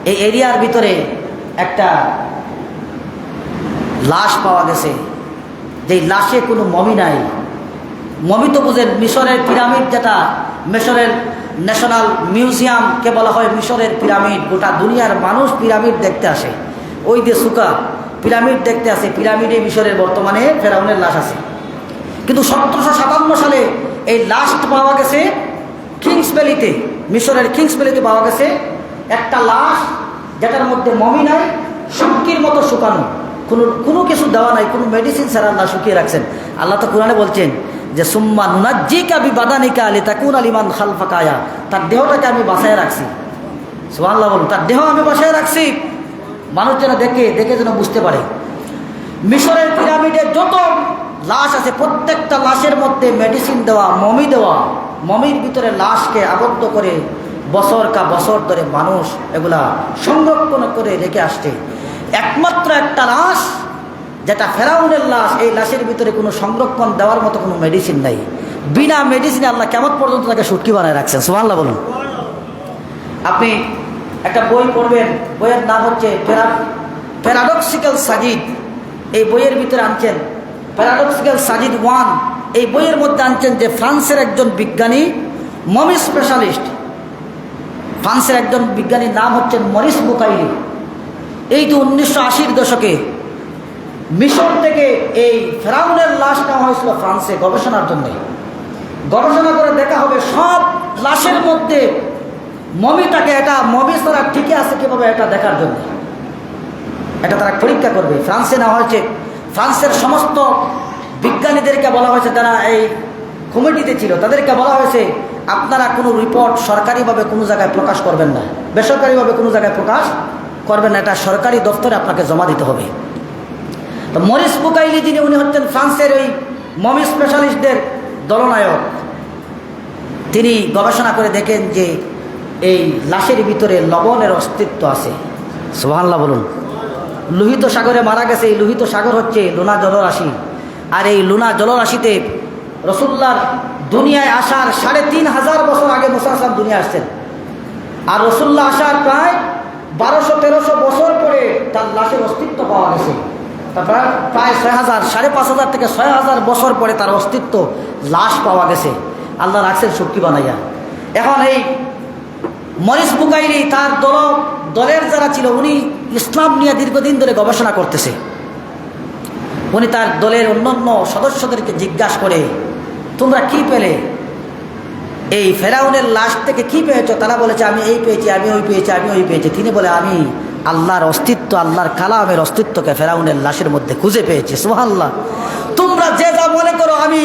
এই এরিয়ার ভিতরে একটা লাশ পাওয়া গেছে, যেই লাশে কোনো মমি নাই। মমি তো বুঝেন, মিশরের পিরামিড, যেটা মিশরের ন্যাশনাল মিউজিয়ামকে বলা হয় মিশরের পিরামিড। গোটা দুনিয়ার মানুষ পিরামিড দেখতে আসে। ওই যে সুকা পিরামিড দেখতে আসে, পিরামিডে মিশরের বর্তমানে ফেরাউনের লাশ আছে। কিন্তু 1757 সালে এই লাশটা পাওয়া গেছে কিংস ভ্যালিতে, মিশরের কিংস ভ্যালিতে পাওয়া গেছে একটা লাশ, যেটার মধ্যে মমি নাই, শুটকির মতো শুকানো, কোনো কিছু দেওয়া নাই, কোনো মেডিসিন ছাড়া আল্লাহ শুকিয়ে রাখছেন। আল্লাহ তো কোরআনে বলছেন যে সুম্মা নুনাজ্জিকা বিবাদানিকা লিতাকুনা লিমান খালফাকা আয়া। তার দেহটাকে আমি বাঁচায় রাখছি। সুবহানাল্লাহ বলুন। তার দেহ আমি বাঁচায় রাখছি, মানুষ যেন দেখে যেন বুঝতে পারে। মিশরের পিরামিডে যত লাশ আছে, প্রত্যেকটা লাশের মধ্যে মেডিসিন দেওয়া, মমি দেওয়া। মমির ভিতরে লাশকে আবদ্ধ করে বছর কা বছর ধরে মানুষ এগুলা সংরক্ষণ করে রেখে আসছে। একমাত্র একটা লাশ, যেটা ফেরাউনের লাশ, এই লাশের ভিতরে কোনো সংরক্ষণ দেওয়ার মতো কোনো মেডিসিন নাই। বিনা মেডিসিনে আল্লাহ কিয়ামত পর্যন্ত তাকে শুটকি বানায় রাখছেন। সুবহানাল্লাহ বলুন। আপনি একটা বই পড়বেন, বইয়ের নাম হচ্ছে প্যারাডক্সিক্যাল সাজিদ। এই বইয়ের ভিতরে আনছেন প্যারাডক্সিক্যাল সাজিদ 1। এই বইয়ের মধ্যে আনছেন যে ফ্রান্সের একজন বিজ্ঞানী, মমি স্পেশালিস্ট, ফ্রান্সের একজন বিজ্ঞানীর নাম হচ্ছেন মরিস বুকাইলি। এই তো 1980-র দশকে মিশর থেকে এই ফেরাউনের লাশ নেওয়া হয়েছিল ফ্রান্সে গবেষণার জন্য। গবেষণা করে দেখা হবে সব লাশের মধ্যে মমিটাকে, এটা মমি ছাড়া ঠিকই আছে কীভাবে, এটা দেখার জন্য এটা তারা পরীক্ষা করবে। ফ্রান্সে নেওয়া হয়েছে। ফ্রান্সের সমস্ত বিজ্ঞানীদেরকে বলা হয়েছে, যারা এই কমিটিতে ছিল, তাদেরকে বলা হয়েছে আপনারা কোনো রিপোর্ট সরকারিভাবে কোনো জায়গায় প্রকাশ করবেন না, বেসরকারিভাবে কোনো জায়গায় প্রকাশ করবেন না, এটা সরকারি দপ্তরে আপনাকে জমা দিতে হবে। তো মরিস বুকাইলি, যিনি উনি হচ্ছেন ফ্রান্সের ওই মমি স্পেশালিস্টদের দলনায়ক, তিনি গবেষণা করে দেখেন যে এই লাশের ভিতরে লবণের অস্তিত্ব আছে। সুবহানাল্লাহ বলুন। লোহিত সাগরে মারা গেছে। এই লোহিত সাগর হচ্ছে লুনা জলরাশি। আর এই লুনা জলরাশিতে রসুল্লাহর দুনিয়ায় আসার 3500 বছর আগে মুসা সাহেব দুনিয়া আসছেন। আর রসুল্লাহ আসার প্রায় 1200-1300 বছর পরে তার লাশের অস্তিত্ব পাওয়া গেছে। তারপর প্রায় 6000, 5500 থেকে 6000 বছর পরে তার অস্তিত্ব, লাশ পাওয়া গেছে। আল্লাহ রাখছেন শুটকি বানাইয়া। এখন এই মরিস বুকাইলি, তার দলের যারা ছিল, উনি ইসলাম নিয়ে দীর্ঘদিন ধরে গবেষণা করতেছে। উনি তার দলের অন্যান্য সদস্যদেরকে জিজ্ঞাসা করে, তোমরা কি পেলে? এই ফেরাউনের লাশ থেকে কি পেয়েছো? তারা বলেছে আমি এই পেয়েছি, আমি ওই পেয়েছি, আমি ওই পেয়েছি। তিনি বলে আমি আল্লাহর অস্তিত্ব, আল্লাহর কালামের অস্তিত্বকে ফেরাউনের লাশের মধ্যে খুঁজে পেয়েছি। সুবহানাল্লাহ। তোমরা যে যা মনে করো, আমি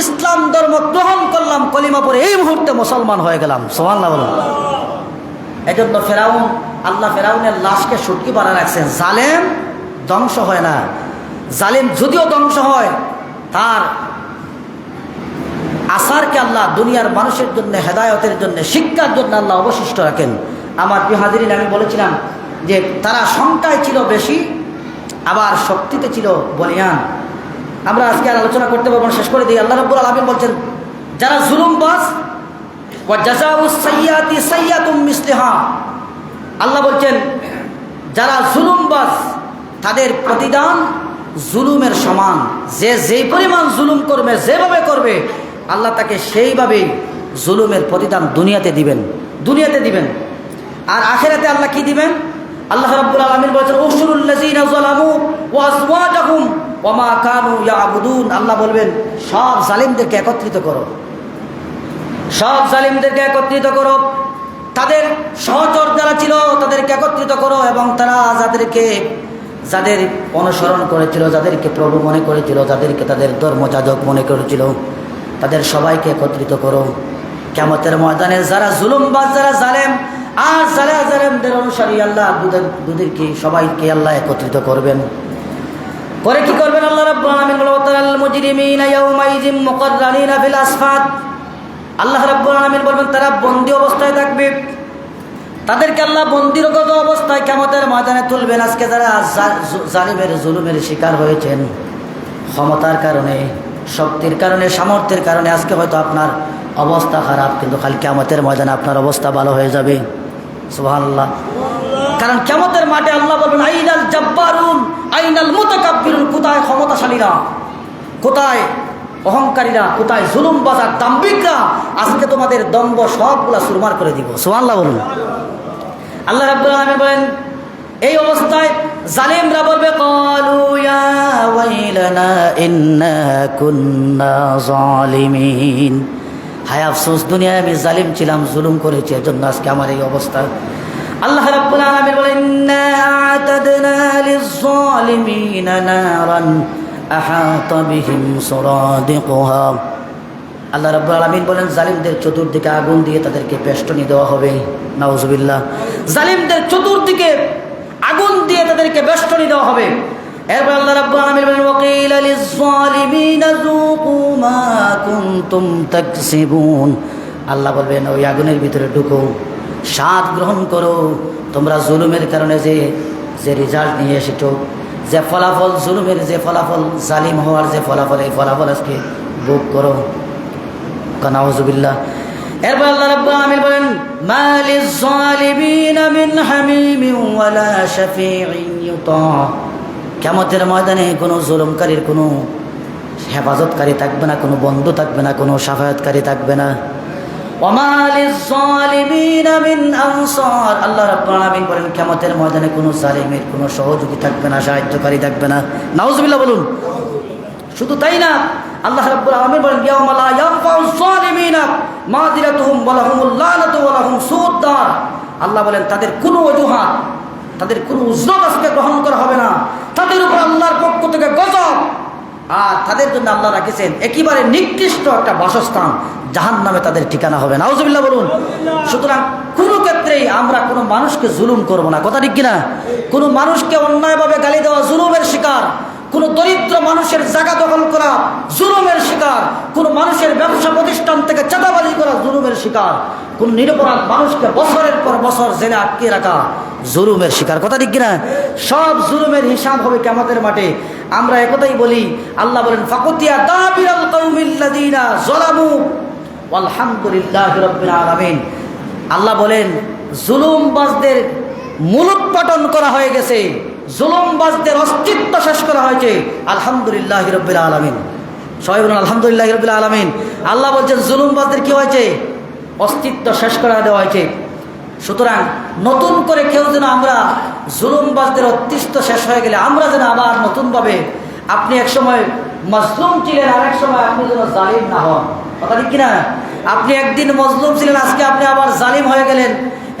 ইসলাম ধর্ম গ্রহণ করলাম, কলিমা পড়ে এই মুহূর্তে মুসলমান হয়ে গেলাম। সুবহানাল্লাহ বলুন। এজন্য আল্লাহ ফেরাউনের লাশকে শুটকি বানায় রাখছেন। জালেম ধ্বংস হয় না। জালেম যদিও ধ্বংস হয়, তার আসারকে আল্লাহ দুনিয়ার মানুষের জন্য, হেদায়তের জন্য, শিক্ষার জন্য আল্লাহ অবশিষ্ট রাখেন। আমার প্রিয় হাজিরিন, আমি বলেছিলাম যে তারা সংখ্যায় ছিল বেশি, আবার শক্তিতে ছিল বলিয়ান। আমরা আজকে আর আলোচনা করতে পারবো না, শেষ করে দিই। আল্লাহ রাব্বুল আলামিন বলছেন, যারা জুলুমবাজ, ওয়া জাযাউস সাইয়্যাতি সাইয়্যাতুম মিসলিহা। আল্লাহ বলছেন যারা জুলুমবাজ, তাদের প্রতিদান জুলুমের সমান। যে যেই পরিমাণ জুলুম করবে, যেভাবে করবে, আল্লাহ তাকে সেইভাবেই জুলুমের প্রতিদান দুনিয়াতে দিবেন। আর আখিরাতে আল্লাহ কি দিবেন? আল্লাহ রাব্বুল আলামিন বলেছেন, উশরুল লাযিনা যালামু ওয়া আজওয়াজাহুম ওমা কানু ইয়াবুদুন, আল্লাহ বলবেন সব জালিমদেরকে একত্রিত করো, সব জালিমদেরকে একত্রিত করো, তাদের সহচর যারা ছিল তাদেরকে একত্রিত করো, এবং তারা যাদের অনুসরণ করেছিল, যাদেরকে প্রভু মনে করেছিল, যাদেরকে তাদের ধর্মযাজক মনে করেছিল, তাদের সবাইকে একত্রিত করো। কিয়ামতের ময়দানে যারা জুলুমবাজ, যারা জালেম আর যারা জালেমদের অনুসারী, আল্লাহ দুদেরকে সবাইকে আল্লাহ একত্রিত করবেন। করে কি করবেন আল্লাহ রাব্বুল আলামিন বলেন ওয়াতারাল মুজরিমিনা ইয়াওমাইযিন মুকাররানিনা ফিল আসফাত। আল্লাহ রাব্বুল আলামিন বলবেন তারা বন্দী অবস্থায় থাকবে, তাদেরকে আল্লাহ বন্দিরগত অবস্থায় কিয়ামতের ময়দানে তুলবেন। আজকে যারা জালিমের জুলুমের শিকার হয়েছেন, ক্ষমতার কারণে, শক্তির কারণে, সামর্থ্যের কারণে আজকে হয়তো আপনার অবস্থা খারাপ, কিন্তু খালি কিয়ামতের ময়দানে আপনার অবস্থা ভালো হয়ে যাবে। সুবহানাল্লাহ। কারণ কিয়ামতের মাঠে আল্লাহ বলবেন আইনাল জাব্বারুন আইনাল মুতাকাব্বিরুন, কোথায় ক্ষমতাশালীরা, কোথায় অহংকারীরা, কোথায় জুলুমবাজার দাম্ভিকরা, আজকে তোমাদের দম্ভ সবগুলা সুরমার করে দিব। সুবহানাল্লাহ বলুন। আল্লাহ রাব্বুল আলামিন বলেন এই অবস্থায় জালিমরা বলবে ক্বালু ইয়া ওয়াইলানা ইন্না কুন্না যালিমিন, হায় আফসোস, দুনিয়ায় আমি জালিম ছিলাম, জুলুম করেছি, এজন্য আজকে আমার এই অবস্থা। আল্লাহ রাব্বুল আলামিন বলেন ইন্না আ'তাদনা লিয-যালিমিনা নারান আহাতা বিহিম সুরাদিকুহা। আল্লাহ রাব্বুল আলামিন বলেন জালিমদের চতুর্দিকে আগুন দিয়ে তাদেরকে বেষ্টনী দেওয়া হবে। নাউজুবিল্লাহ। জালিমদের চতুর্দিকে আগুন দিয়ে তাদেরকে বেষ্টনী দেওয়া হবে। এরপর আল্লাহ রাব্বুল আলামিন বলেন ওয়াকিলা লিয-যালিমিনা যুকু মা কুনতুম তাকসিবুন। আল্লাহ বলবেন ওই আগুনের ভিতরে ঢুকো, স্বাদ গ্রহণ করো, তোমরা জুলুমের কারণে যে রেজাল্ট নিয়ে এসেছো, যে ফলাফল, জুলুমের যে ফলাফল, জালিম হওয়ার যে ফলাফল, এই ফলাফল আজকে ভোগ করো। নাউজুবিল্লাহ। এরপর আল্লাহ রাব্বুল আলামিন বলেন মা লিয-যালিমিনা মিন হামিমিন ওয়ালা শাফিঈন ইউতা। কিয়ামতের ময়দানে কোনো জুলুমকারীর কোনো হেফাজতকারী থাকবে না, কোনো বন্ধু থাকবে না, কোনো শাফায়াতকারী থাকবে না। ওয়া মা লিয-যালিমিনা মিন আনসার। আল্লাহ রাব্বুল আলামিন বলেন কিয়ামতের ময়দানে কোনো জালিমের কোনো সহযোগী থাকবে না, সাহায্যকারী থাকবে না। নাউজুবিল্লাহ বলুন। শুধু তাই না, আল্লাহ রাব্বুল আলামিন বলেন ইয়াউমা লা ইয়ানফাউয যালিমিনা মাযিরাতুহুম ওয়া লাহুমুল লানাতু ওয়া লাহুম সুউদ দার। আল্লাহ বলেন তাদের কোনো অজুহাত, তাদের কোনো উজরত আজকে গ্রহণ করা হবে না, তাদের উপর আল্লাহর পক্ষ থেকে গজব, আর তাদের জন্য আল্লাহ রাখেছেন একেবারে নিকৃষ্ট একটা বাসস্থান, জাহান্নামে তাদের ঠিকানা হবে। নাউজুবিল্লাহ বলুন। সুতরাং কোনো ক্ষেত্রেই আমরা কোনো মানুষকে জুলুম করব না, কথা ঠিক কিনা? কোনো মানুষকে অন্যায়ভাবে গালি দেওয়া জুলুমের শিকার, কোনো দরিদ্র মানুষের জায়গা দখল করা জুলুমের শিকার, কোনো মানুষের ব্যবসা প্রতিষ্ঠান থেকে চাঁদাবাজি করা জুলুমের শিকার, কোন নিরপরাধ মানুষকে বছরের পর বছর জেলে আটকে রাখা জুলুমের শিকার, কথা ঠিক কিনা? সব জুলুমের হিসাব হবে কিয়ামতের মাঠে। আমরা একথাই বলি, আল্লাহ বলেন ফাকুতিয়া দাবিরাল কওমিল্লাযিনা যালামু ওয়ালহামদুলিল্লাহি রাব্বিল আলামিন। আল্লাহ বলেন জুলুমবাজদের মূলোৎপাটন করা হয়ে গেছে, জুলুমবাজদের অস্তিত্ব শেষ করা হয়েছে, আলহামদুলিল্লাহি রাব্বিল আলামিন। সবাই বলুন আলহামদুলিল্লাহি রাব্বিল আলামিন। আল্লাহ বলছেন জুলুমবাজদের কি হয়েছে? অস্তিত্ব শেষ করে দেওয়া হয়েছে। সুতরাং নতুন করে কেউ যেন আমরা জুলুমবাজদের অস্তিত্ব শেষ হয়ে গেলে আমরা যেন আবার নতুনভাবে, আপনি একসময় মজলুম ছিলেন, আরেক সময় আপনি যেন জালিম না হন, কথা ঠিক কিনা? আপনি একদিন মজলুম ছিলেন, আজকে আপনি আবার জালিম হয়ে গেলেন।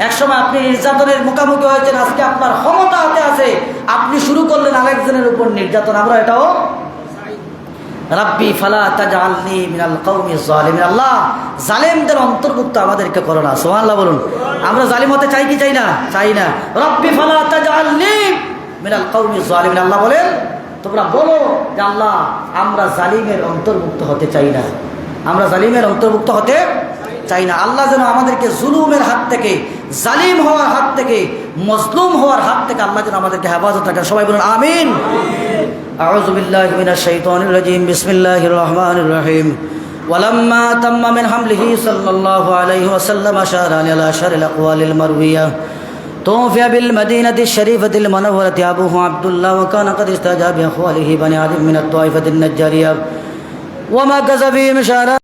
একসময় আপনি নির্যাতনের মুখোমুখি হয়েছেন, আজকে আপনার ক্ষমতা হাতে আছে, আপনি শুরু করলেন আরেকজনের উপর নির্যাতন। আমরা এটাও রাব্বি ফালা তাজআলনি মিনাল কওমিজ যালিমিন। আল্লাহ জালিমদের অন্তর্ভুক্ত আমাদেরকে করো না। সুবহানাল্লাহ বলুন। আমরা জালিম হতে চাই কি চাই না? চাই না। রাব্বি ফালা তাজআলনি মিনাল কওমিজ যালিমিন। আল্লাহ বলেন তোমরা বলো যে আল্লাহ আমরা জালিমের অন্তর্ভুক্ত হতে চাই না, আমরা জালিমের অন্তর্ভুক্ত হতে চাই না। আল্লাহ যেন আমাদেরকে জুলুমের হাত থেকে, জালিম হওয়ার হাত থেকে, মজলুম হওয়ার হাত থেকে আল্লাহ যেন আমাদেরকে হেফাজত রাখেন। সবাই বলুন আমিন। আউযু বিল্লাহি মিনাশ শাইতানির রাজীম। বিসমিল্লাহির রহমানির রহিম। ওয়ালাম্মা তাম্মা মিন হামলিহি সাল্লাল্লাহু আলাইহি ওয়াসাল্লাম আশারা আলা শারিল আকওয়ালিল মারওয়িয়া توفي بالمدينة الشريفة المنورة أبوه عبد الله، وكان قد استجاب بأخواله بني عدي من الطائفة النجارية وما كسب فيهم شارع